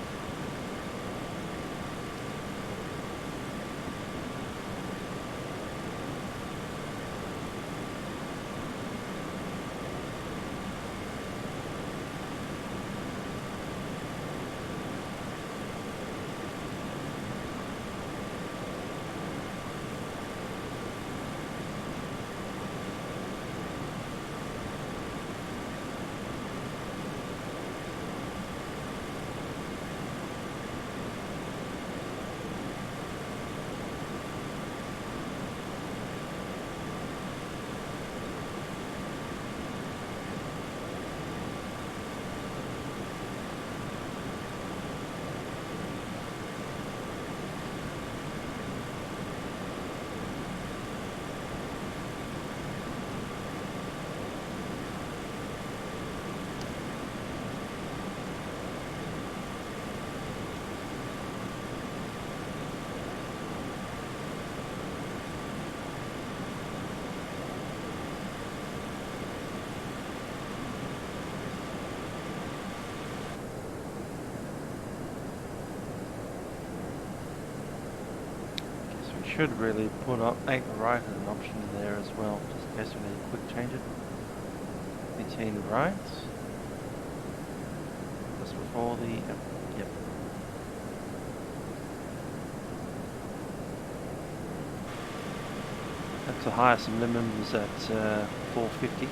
Should really put up 8 right as an option there as well, just in case we need to quick change it. 18 right. Just before the yep. That's the highest minimums at 450.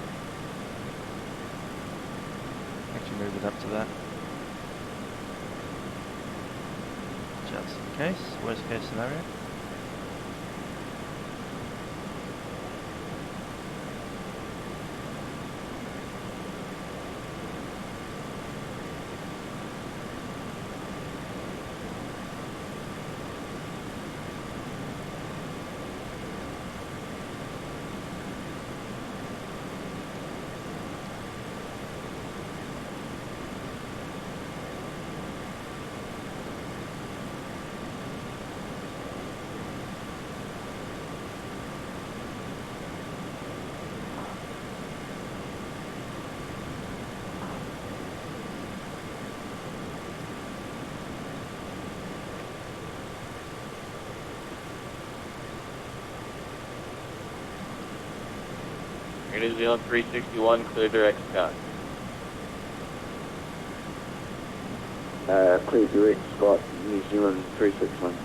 Actually move it up to that. Just in case, worst case scenario. New Zealand 361, clear direct sky. Clear direct spot, New Zealand 361.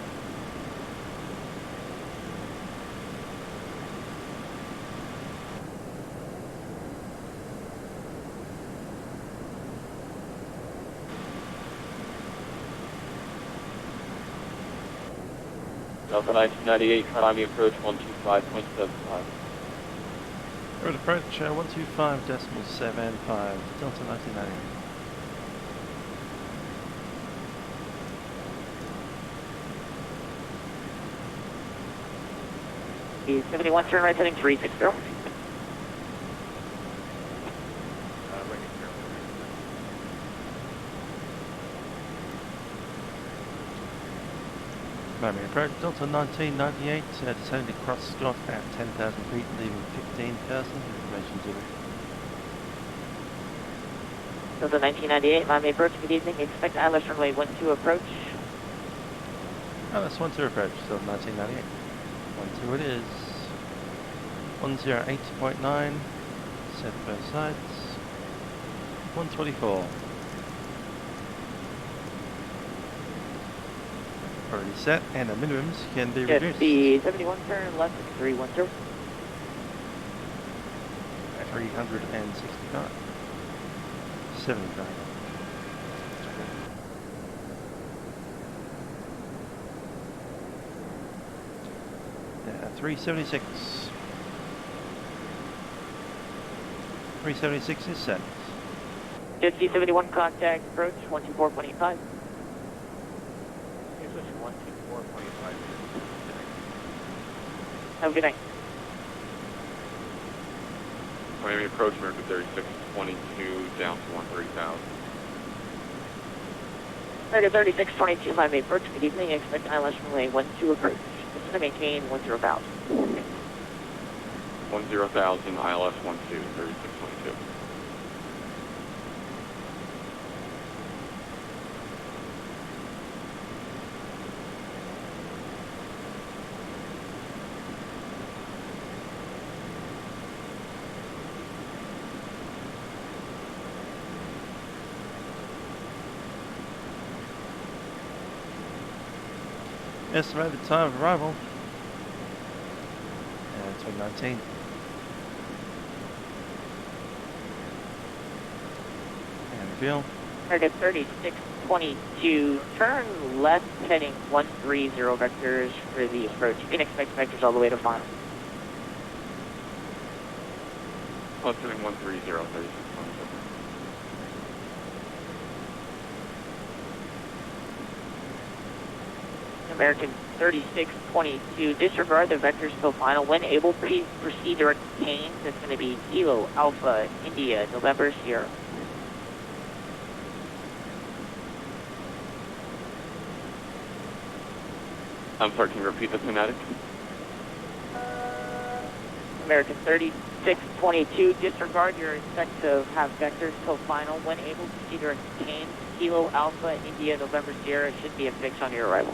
Delta 1998, KMIA approach 125.75. Road approach 125.75, Delta 1998. 71, turn right heading 360. Miami approach, Delta 1998, descending across Scott at 10,000 feet, leaving 15,000, information 0. Delta 1998, Miami approach, good evening, expect ILS runway 12 approach. ILS 12 approach, Delta 1998. 12 it is. 108.9, set both sides. 124. Already set, and the minimums can be reduced. The 71 turn left 310. 365. 75. Yeah, 376. 376 is set. 5071 contact approach 124.85. Have a good night. Miami approach, American 3622, down to 13,000. American 3622, Miami approach, good evening, expect ILS runway 12 approach. It's going to maintain 10,000. 10,000, ILS 12, 3622. Estimated time of arrival. 2019. And fuel. Target 3622, turn left heading 130 vectors for the approach. You can expect vectors all the way to final. Left heading 130, 3622. American 3622, disregard the vectors till final. When able, please proceed direct to Kane. That's going to be Kilo, Alpha, India, November, Sierra. I'm sorry, can you repeat the schematic? American 3622, disregard your inspect to have vectors till final. When able, proceed direct to Kane. Kilo, Alpha, India, November, Sierra should be a fix on your arrival.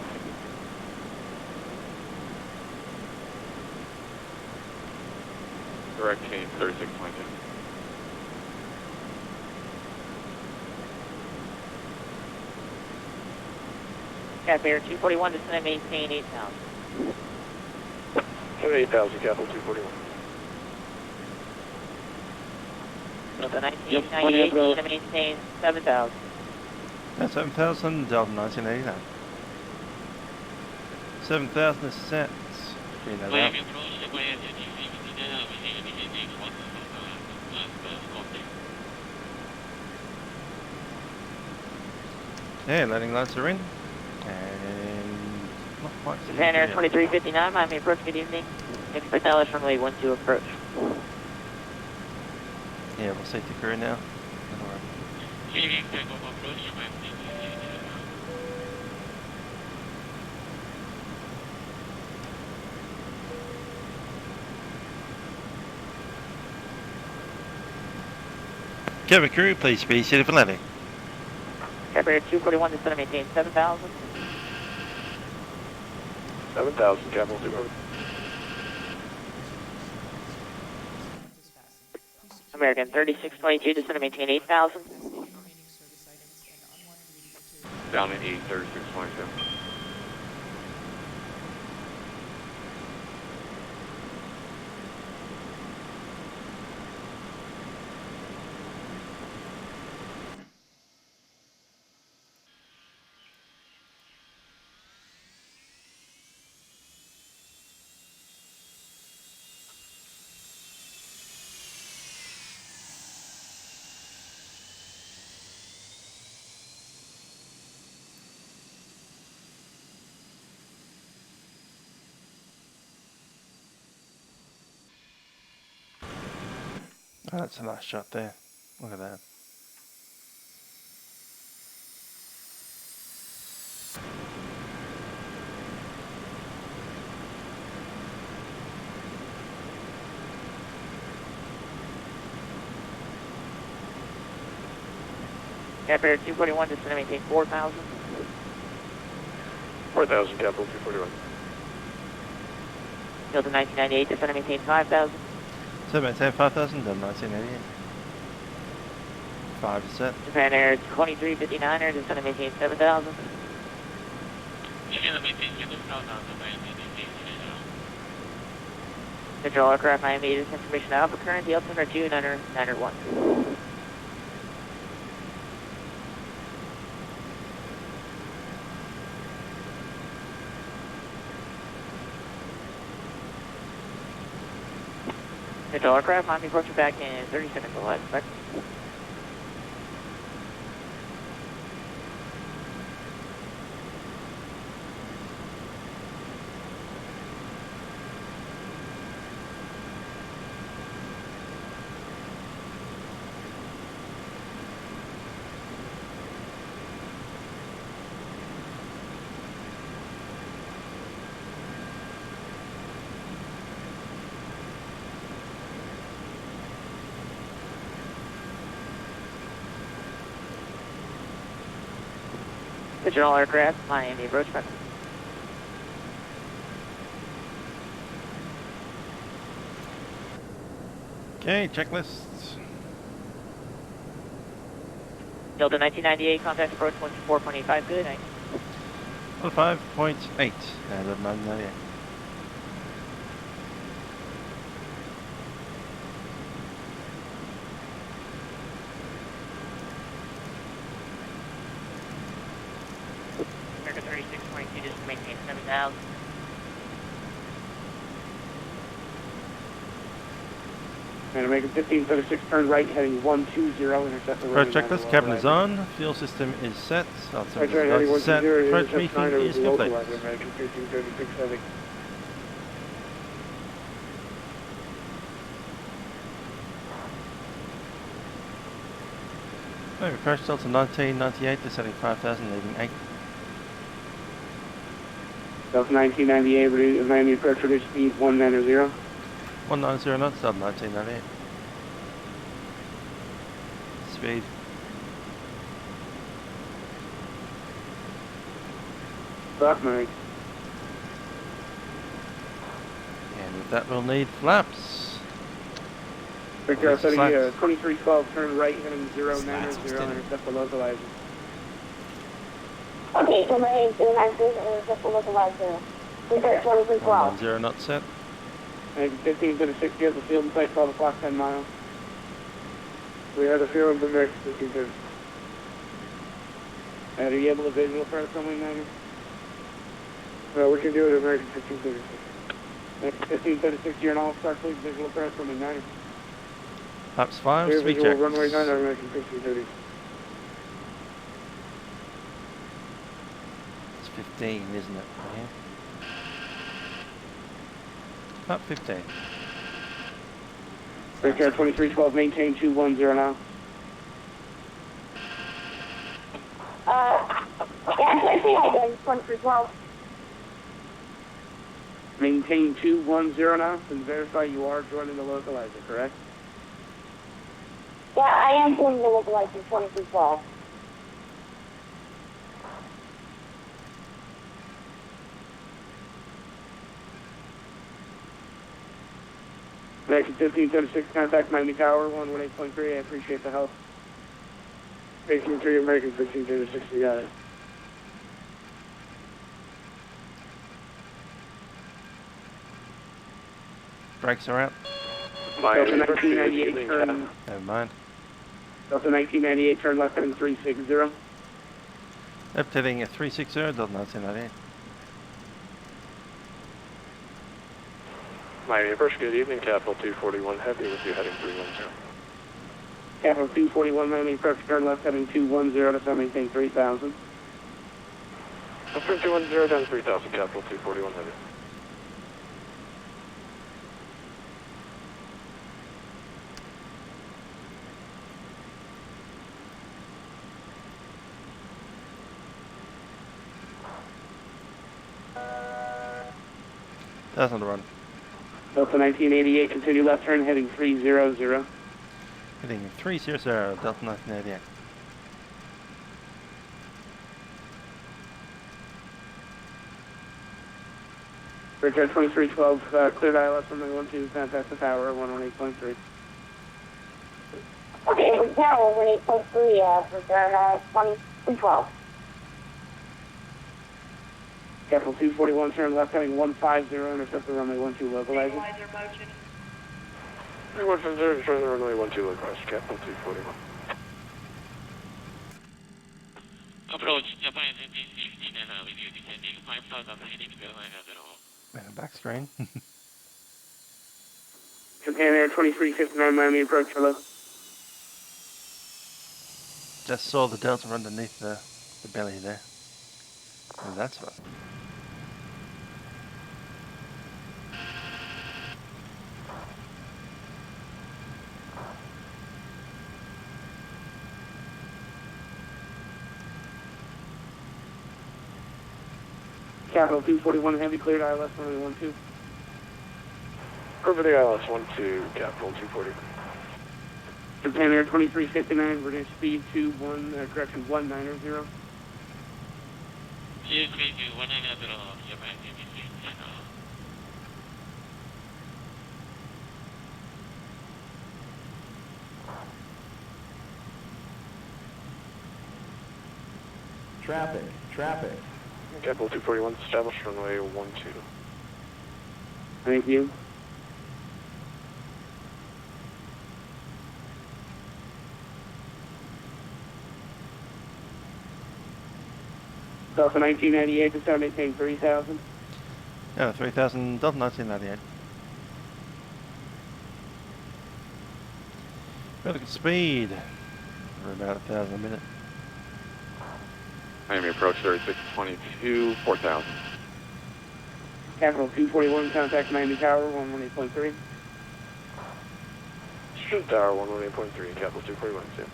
Direct Kane 3622. Cap Air 241, descend and maintain 8,000. 8,000, Capital 241. Delta 1998, descend and maintain 7,000. That's 7,000, Delta 1989. 7,000 is set. Clean that out. Okay, letting lights are in. And not quite. Japan Air 2359, Miami approach, good evening. Expect ILS runway 12 approach. Yeah, we'll see the crew now. Cabin crew, please be seated for landing. Cap Air 241, descend and maintain 7,000. 7,000, Capital 241. American 3622, descend and maintain 8,000. Down at 8, 3622. Oh, that's a nice shot there. Look at that. Air 241, just gonna maintain 4,000. 4,000, Capital 241. Delta 1998, just gonna maintain 5,000. So maintain 5,000, done 1988. 5 is set. Japan Air 2359er, just gonna maintain 7,000. Central aircraft Miami, this information Alpha current, the altimeter 2991. Central aircraft, Miami approaching back in 30 seconds, we'll expect. Central aircraft, Miami approach back. Okay, checklists. Delta 1998, contact approach 124.85, good night. 5.8 out of 998. America 3622, just to maintain 7,000. And make a 1536 turn right, heading 120, intercept the Approach checklist, cabin is on, fuel system is set, altimeter is set, approach briefing is complete. American 1536 heavy. Okay, approach Delta 1998, descending 5,000, leaving 8. Delta 1998, Miami approach reduce speed 190. 190 knots, Delta 1998. Speed. Stop, Mike. And with that we'll need flaps. Victor, setting 2312, turn right, heading 090, intercept the localizer. Okay, so my name is intercept the localizer. Victor 2312. 190 knots set. And 1536, you have the field in sight, 12 o'clock, 10 miles. We had a field in the next 1530. And are you able to visual for us somewhere, Niner? No, we can do it at American 1536. 1536, you're an all-star, please visual for us somewhere, Niner. Flaps 5, Clear speed visual, checks. runway 9 on American 1530. It's 15, isn't it? Yeah. Flap 15. Take care, 2312, maintain 210 now. Yeah, I see I did 2312. Maintain 210 now, and verify you are joining the localizer, correct? Yeah, I am doing the localizer 2312. American 1536, contact Miami Tower, 118.3, I appreciate the help. 18-3, American 1536, you got it. Brakes are out. Delta 1998, turn... Never mind. Delta 1998, turn left in 360. Left heading at 360, Delta 1998. Miami approach, good evening, Capital 241 Heavy with you heading 310. Capital 241, Miami approach, turn left heading 210 to maintain 3000. Confirm 210 down 3000, Capital 241 Heavy. That's on the run. Delta 1988, continue left turn, heading 300. Heading 300, Delta 1988. Bridge 2312, cleared ILS 112, contact the tower, 118.3. Okay, we tower 18.3, for 2312. Capital 241, turn left, heading 150, intercept the runway 12, localizer. Equalizer motion. 150, turn the runway 12, localizer, Capital 241. Approach Japan NTC 59 with you descending 5,000 heading 0900. And a back screen. Japan Air 2359, Miami approach, hello. Just saw the Delta underneath the belly there. And that's fun. Capital 241, heavy cleared ILS 112. Over the ILS 12, Capital 240. Japan Air 2359, reduce speed to 190. Traffic, traffic. Capital 241, establish runway 12. Thank you. Delta 1998 to 718, 3000. Yeah, 3000, Delta 1998. Vertical speed. We're about 1,000 a minute. Miami approach 3622, 4000. Capital 241, contact Miami Tower 118.3. Shoot Tower 118.3, Capital 241, Sam.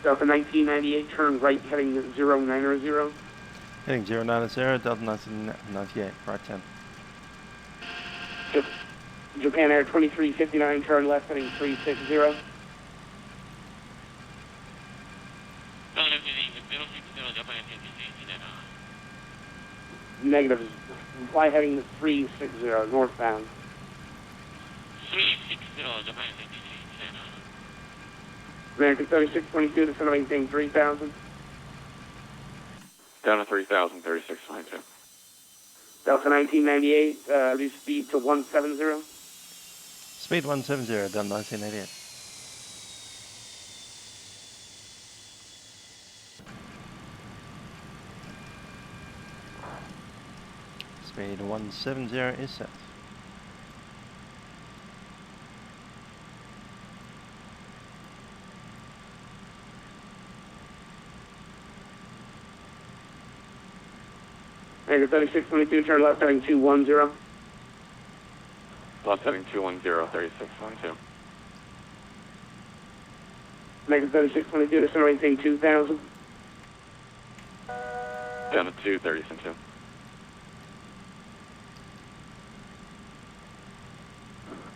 Delta 1998, turn right, heading 090. Heading 090, Delta 1998, right 10. Japan Air 2359, turn left, heading 360. Negative. Fly heading 360, northbound. 360, Japan American 3622 to 718, 3000. Down to 3000, 3622. Delta 1998, reduce speed to 170. Speed 170, done 1988. Speed 170 is set. American 3622, turn left, heading 210. Left heading 210, 3622. American 3622 to 718, 2000. Down to 2, 3622.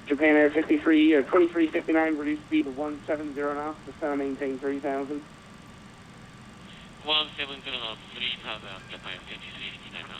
Japan Air 2359, reduce speed to 170 knots, to maintain 3000. 170 knots, 3000, Japan 2359.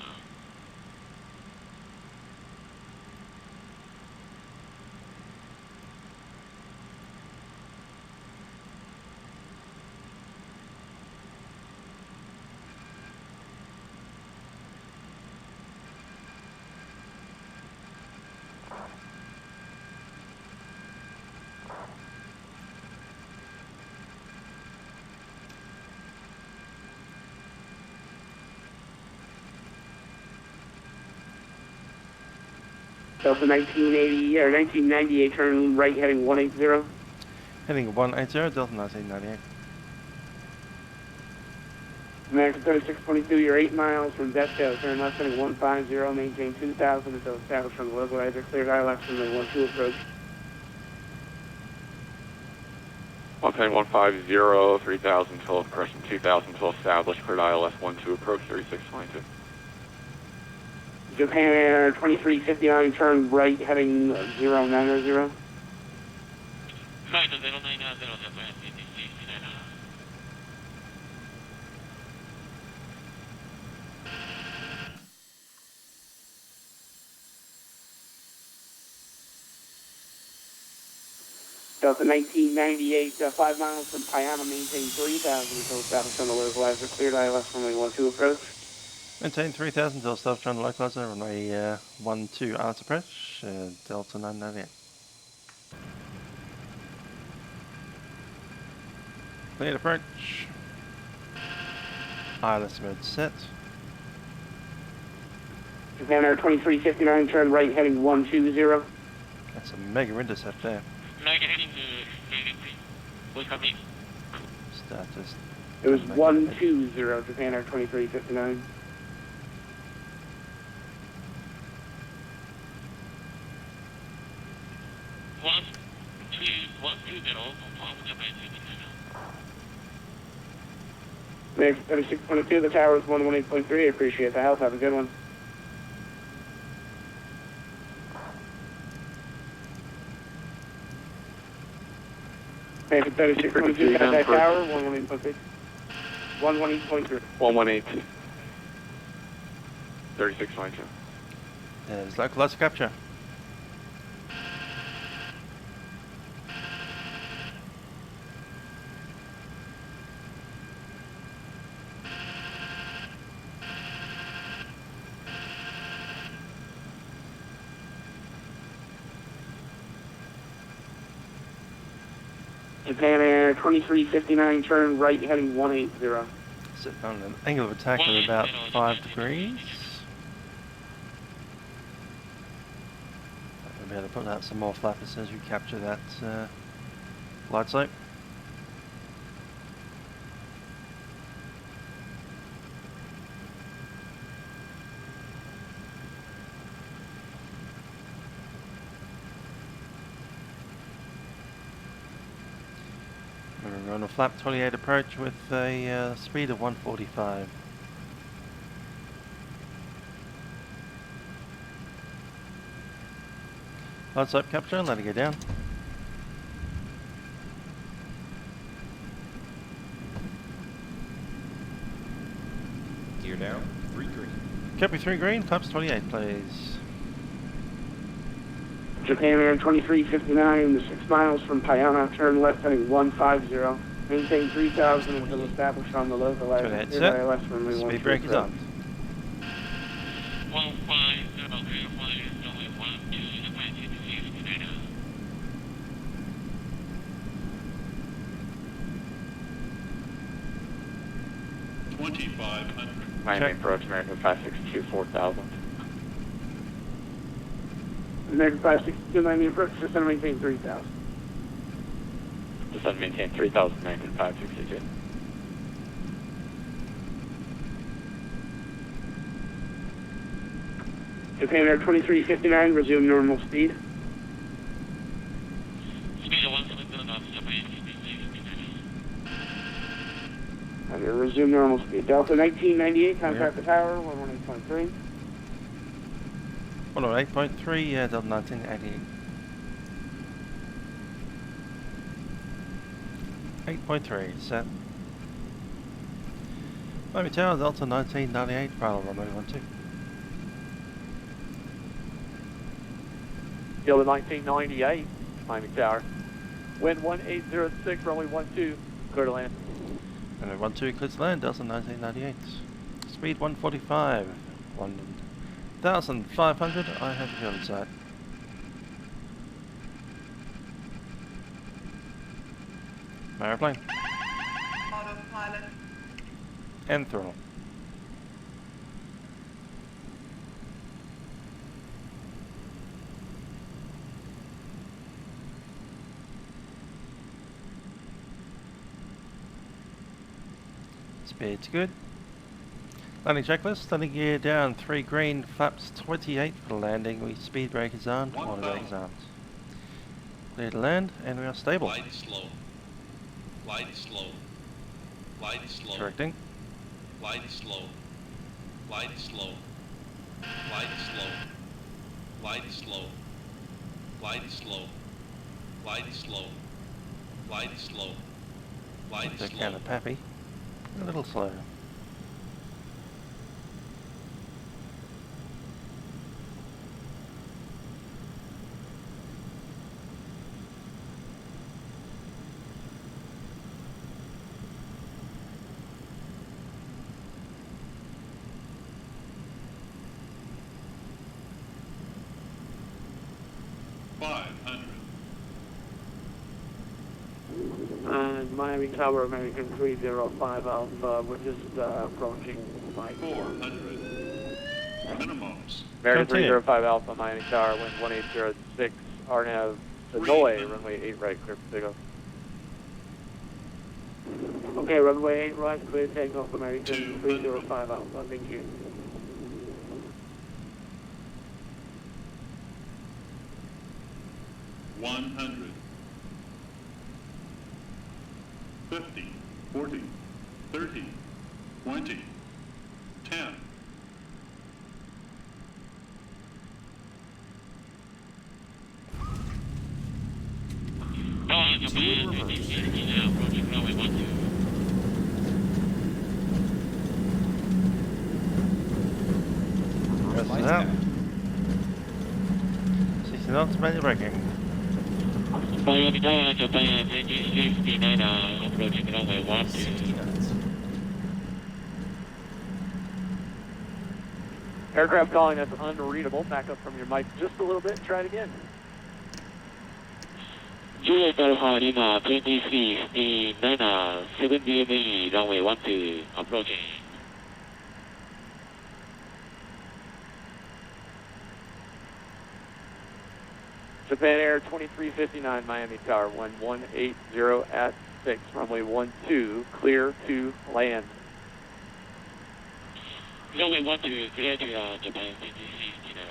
Delta 1998, turn right, heading 180. Heading 180, Delta 1998. American 3622, you're 8 miles from Detco, turn left, heading 150, maintain 2000 until established on the localizer, cleared ILS from the 12 approach. Mountain 150, 3000 until approaching 2000 until established, cleared ILS 12 approach 3622. Japan Air 2359, turn right, heading 090. フライト090ジャパン ATC 59. Delta 1998, 5 miles from Payama, maintain 3000 until established on the localizer. Cleared ILS runway 12 approach. Maintain 3000 until established on the localizer, runway 12 ILS approach, Delta 998. Cleared approach. ILS mode set. Japan Air 2359, turn right, heading 120. That's a mega intercept there. Status. It was 120, Japan Air 2359. Next, 36.2, the tower is 118.3. I appreciate the help. Have a good one. Next, 36.2, that tower, 118.3. 118.3. 118. 36.2. There's localizer capture. Japan Air 2359, turn right, heading 180. Sit on an angle of attack of about 5 degrees. We'll be able to put out some more flappers as we capture that light slope. We're on a flap 28 approach with a speed of 145. Light slope capture and let it go down. Gear down, 3 green. Copy 3 green, flaps 28 please. Japan Air 2359, 6 miles from Payana, turn left heading 150. Maintain 3000 until established on the localizer. Speed brake is on. 2500. Miami approach, American 562, 4000. American 562, Miami approach, descend maintain 3000. Descend maintain 3000, American 562. Japan Air 2359, resume normal speed. Speed of 170 knots, Japan ATC 59. And resume normal speed. Delta 1998, contact the tower, 118.3. 108.3, Delta 1988. 8.3, set. Miami Tower, Delta 1998, final runway 12. Delta 1998, Miami Tower. Wind 1806, runway 12, clear to land. Runway 12, clear to land, Delta 1998. Speed 145, 1,500, I have the fuel inside. My airplane. Autopilot. And throttle. Speed's good. Landing checklist, landing gear down, 3 green, flaps 28 for landing, we speed brake is on, auto brake is on. Clear to land, and we are stable. Glide slow. Glide slow. Glide slow. Correcting. Glide slow. Glide slow. Glide slow. Glide slow. Glide slow. Glide slow. Glide slow. Glide They're slow. kind of peppy. A little slow. Miami Tower, American 305 Alpha, we're just approaching Mike. 400. Minimums. American 305 Alpha, Miami Tower, wind 1806, RNAV, Hanoi, runway 8 right, clear for takeoff. Okay, runway 8 right, clear takeoff, American 305 Alpha, thank you. $100. 50, 40, 30, 20, 10. Press it out. 60 knots, manual braking. Miami Tower, Japan, 59, approaching runway 12. 60 knots. Aircraft calling us unreadable. Back up from your mic just a little bit and try it again. Juliet Alpha Lima, 2069, 7 DME, runway 12, approaching. Japan Air 2359, Miami Tower, wind 180 at 6, runway 12, clear to land. Runway 12, clear to Japan, 2069.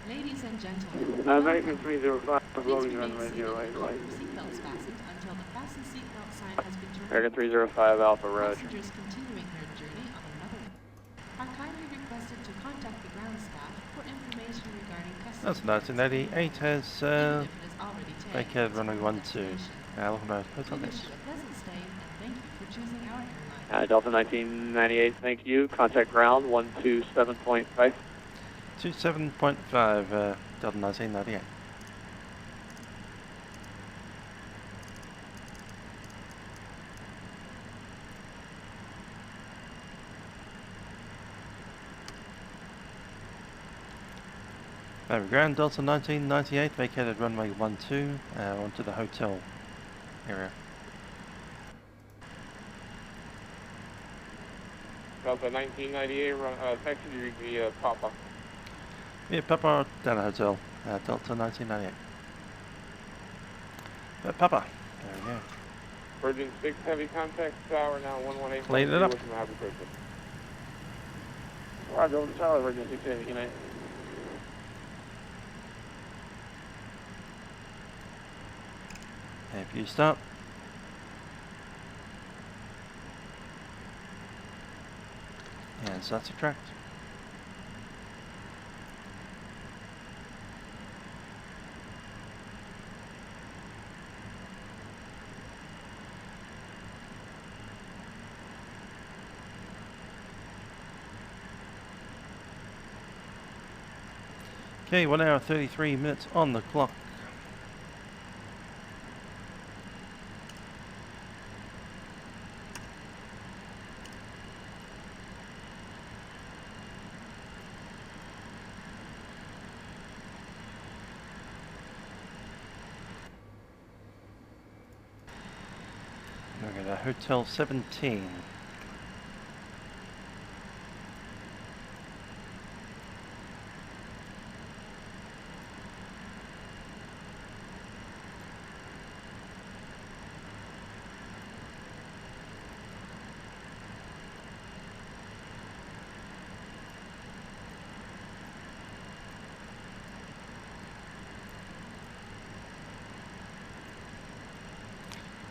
Ladies and gentlemen, American 305, please rolling remain runway seated 08 and keep right. your seatbelts fastened until the fasten seatbelt sign has been turned American on. 305 Alpha, roger. Passengers continuing their journey on another are kindly requested to contact the ground staff for information regarding customs. That's 1988 has Even if it is already taken, vacated it's runway from 12. destination. Lockheed Hotel We wish Base. you a pleasant stay and thank you for choosing our airline. Delta 1998, thank you. Contact ground 127.5. 27.5, Delta 1998. Over ground, Delta 1998, vacated runway 12, onto the hotel area. Delta 1998, taxi via Papa. Yeah, Papa, down the hotel, Delta 1998. Papa, there we go. Virgin 6, heavy contact tower, now 118. Clean it up. With my happy person. Roger, over the tower, Virgin 6, heavy, good night. If you stop. And start to tract. Okay, 1 hour 33 minutes on the clock. We're going to Hotel 17.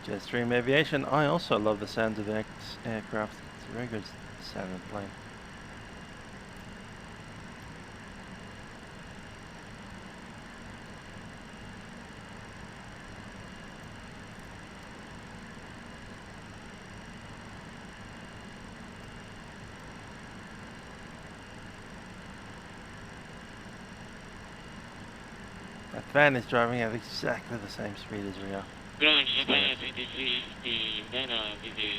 Jetstream Aviation, I also love the sound of the aircraft. It's a very good sounding plane. That van is driving at exactly the same speed as we are. Ground Japan 2359, video.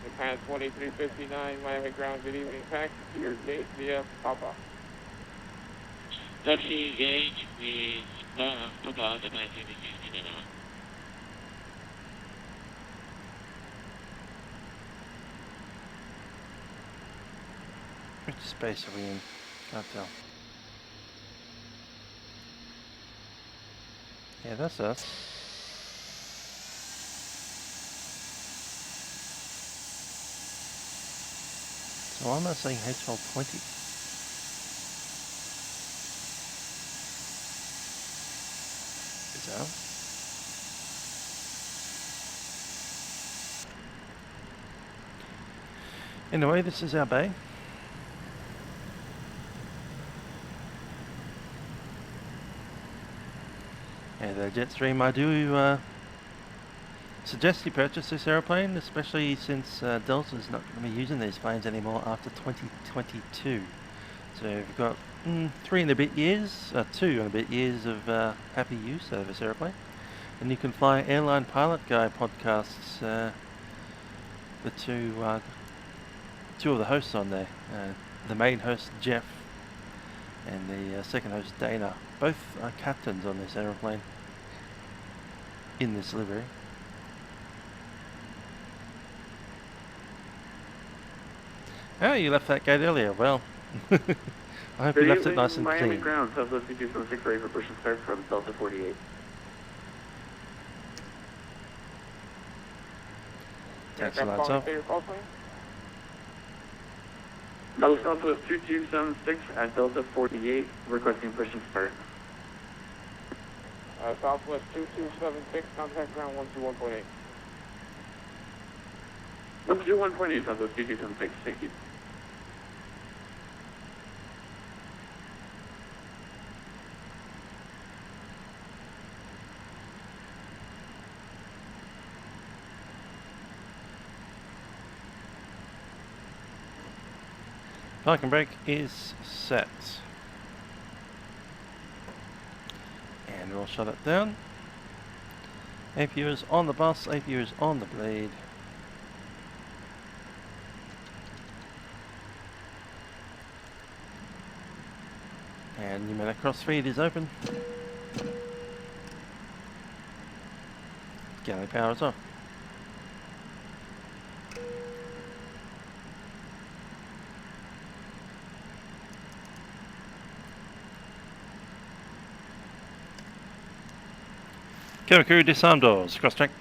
Japan 2359, Miami ground, good evening, taxi to your gate via Papa. Taxi gauge with Papa, Japan 2359. Which space are we in? Can't tell. Yeah, that's us. So I'm not saying H1220. Is that? Anyway, this is our bay. And Jetstream, I do suggest you purchase this aeroplane, especially since Delta's not going to be using these planes anymore after 2022. So you've got 2 and a bit years of happy use of this aeroplane. And you can fly Airline Pilot Guy podcasts, the two of the hosts on there. The main host, Jeff, and the second host, Dana. Both are captains on this aeroplane in this livery. Oh, you left that gate earlier. Well, I hope you left it nice and Miami clean. ground, Southwest 2276 ready for push and start from Delta 48. Taxi lights off. Delta Southwest 2276 at Delta 48, requesting push and start. Southwest 2276, contact ground 121.8. 121.8, Southwest 2276, thank you. Parking brake is set. And we'll shut it down. APU is on the bus, APU is on the blade. And pneumatic cross feed is open. Galley power is off. Camera crew, disarm doors, cross track.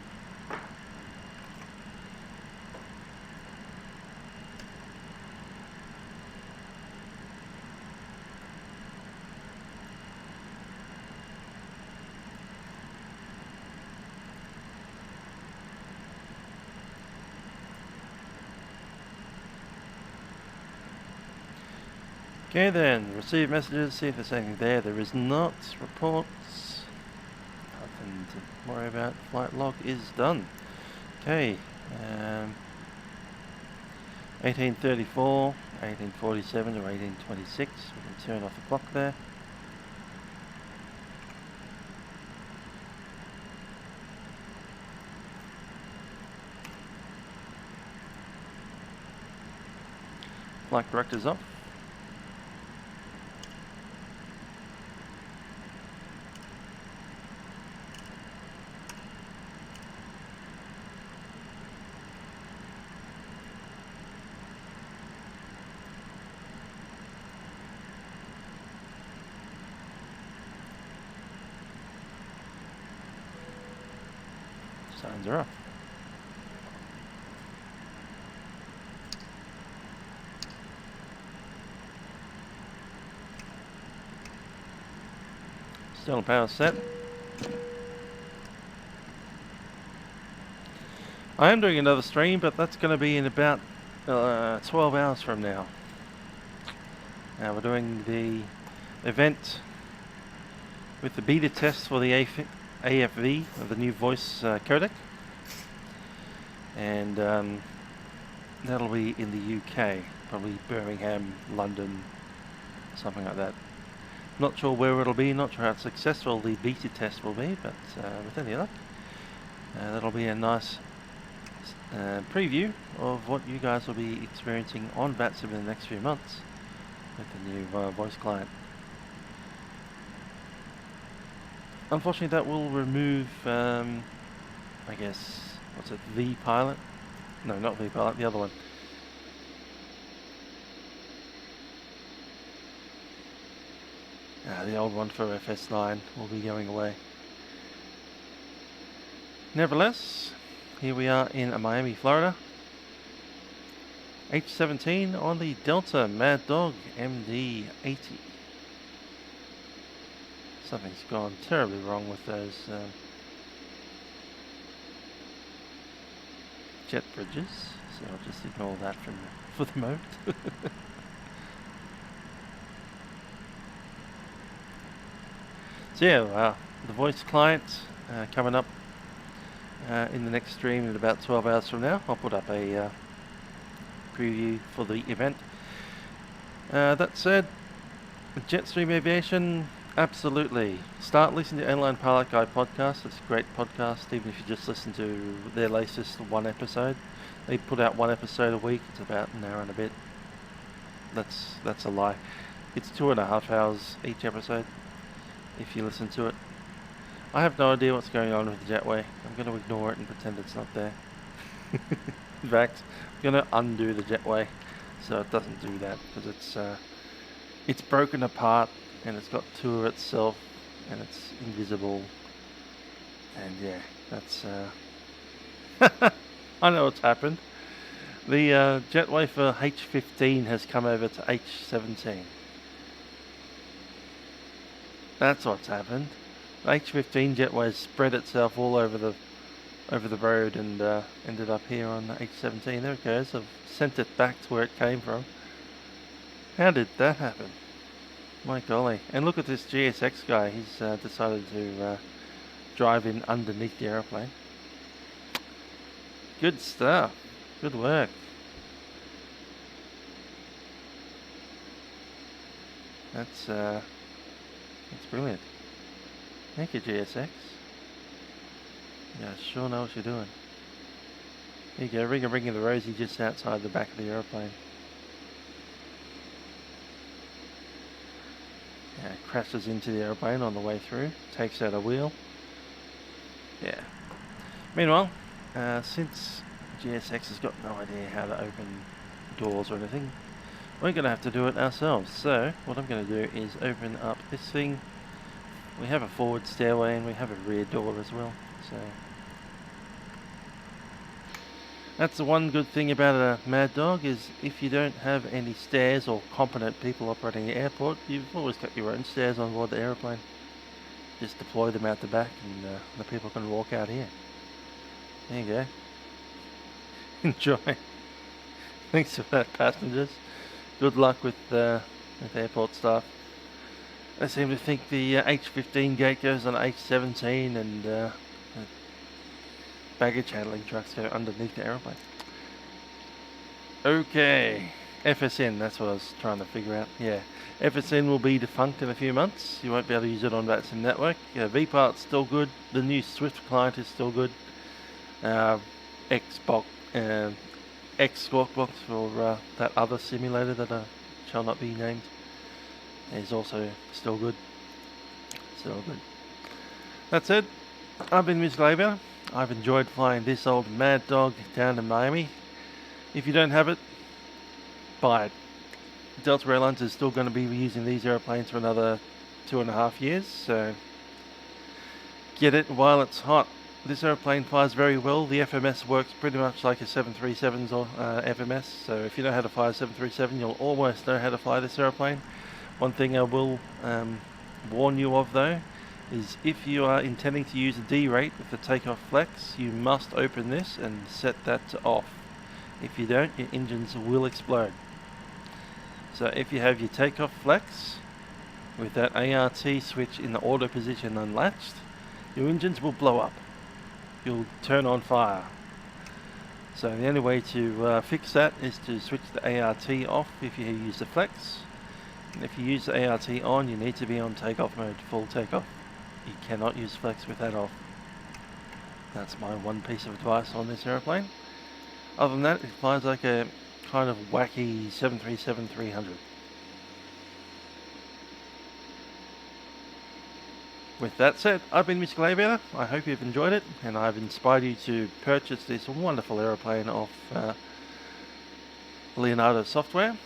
Okay then, receive messages, see if there's anything there. There is not. Reports. Nothing to worry about. Flight log is done. Okay. 1834, 1847 to 1826. We can turn off the clock there. Flight director's off. Signs are off. Still power set. I am doing another stream, but that's going to be in about 12 hours from now. Now we're doing the event with the beta test for the AFV of the new voice codec, and That'll be in the UK, probably Birmingham, London, something like that. Not sure where it'll be, not sure how successful the beta test will be, but with any luck, that'll be a nice preview of what you guys will be experiencing on Vatsim in the next few months with the new voice client. Unfortunately, that will remove, I guess, what's it, vPilot? No, not vPilot, the other one. The old one for FS9 will be going away. Nevertheless, here we are in Miami, Florida. H17 on the Delta Maddog MD80. Something's gone terribly wrong with those jet bridges, so I'll just ignore that for the moment. So yeah, the voice client coming up in the next stream in about 12 hours from now. I'll put up a preview for the event. That said, Jetstream Aviation, absolutely. Start listening to Airline Pilot Guide podcast. It's a great podcast, even if you just listen to their latest one episode. They put out one episode a week. It's about an hour and a bit. That's a lie. It's 2.5 hours each episode, if you listen to it. I have no idea what's going on with the jetway. I'm going to ignore it and pretend it's not there. In fact, I'm going to undo the jetway so it doesn't do that, because it's broken apart and it's got two of itself and it's invisible. And yeah, that's I know what's happened. The jetway for H15 has come over to H17. That's what's happened. The H15 jetway spread itself all over the road and ended up here on the H17. There it goes. I've sent it back to where it came from. How did that happen? My golly. And look at this GSX guy. He's decided to drive in underneath the aeroplane. Good stuff. Good work. That's brilliant. Thank you, GSX. Yeah, sure know what you're doing. There you go, ring of the Rosie just outside the back of the aeroplane. Yeah, crashes into the aeroplane on the way through, takes out a wheel. Yeah. Meanwhile, since GSX has got no idea how to open doors or anything, we're going to have to do it ourselves. So, what I'm going to do is open up this thing. We have a forward stairway and we have a rear door as well. So, that's the one good thing about a Maddog, is if you don't have any stairs or competent people operating the airport, you've always got your own stairs on board the aeroplane. Just deploy them out the back and the people can walk out here. There you go. Enjoy. Thanks for that, passengers. Good luck with airport staff. They seem to think the H15 gate goes on H17 and baggage handling trucks go underneath the aeroplane. Okay, FSN, that's what I was trying to figure out. Yeah, FSN will be defunct in a few months. You won't be able to use it on Vatsim network. vPilot's still good. The new Swift client is still good. X-Squawk for that other simulator that shall not be named is also still good. Still good. That's it. I've been Mr. Labour. I've enjoyed flying this old Maddog down to Miami. If you don't have it, buy it. Delta Airlines is still going to be using these airplanes for another 2.5 years, so get it while it's hot. This airplane flies very well. The FMS works pretty much like a 737's FMS, so if you know how to fly a 737, you'll almost know how to fly this airplane. One thing I will warn you of, though, is if you are intending to use a D rate with the takeoff flex, you must open this and set that to off. If you don't, your engines will explode. So if you have your takeoff flex with that ART switch in the auto position unlatched, your engines will blow up. You'll turn on fire. So the only way to fix that is to switch the ART off if you use the flex. And if you use the ART on, you need to be on takeoff mode, full takeoff. You cannot use flex with that off. That's my one piece of advice on this aeroplane. Other than that, it flies like a kind of wacky 737-300. With that said, I've been Mr. Gladiator. I hope you've enjoyed it, and I've inspired you to purchase this wonderful aeroplane off Leonardo software.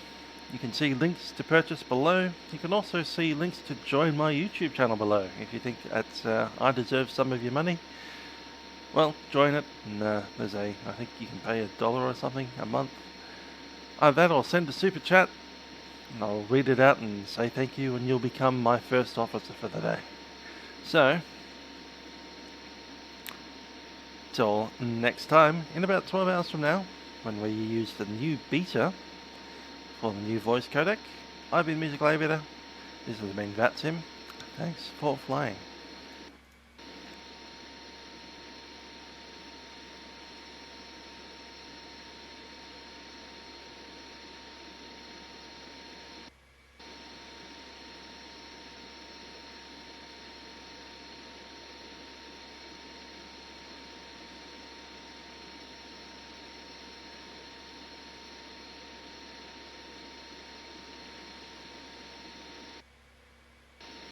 You can see links to purchase below. You can also see links to join my YouTube channel below. If you think that I deserve some of your money, well, join it. And there's I think you can pay $1 or something a month. Either that or send a super chat, and I'll read it out and say thank you, and you'll become my first officer for the day. So, till next time, in about 12 hours from now, when we use the new beta for the new voice codec, I've been Music Gladiator. This has been Vatsim. Thanks for flying.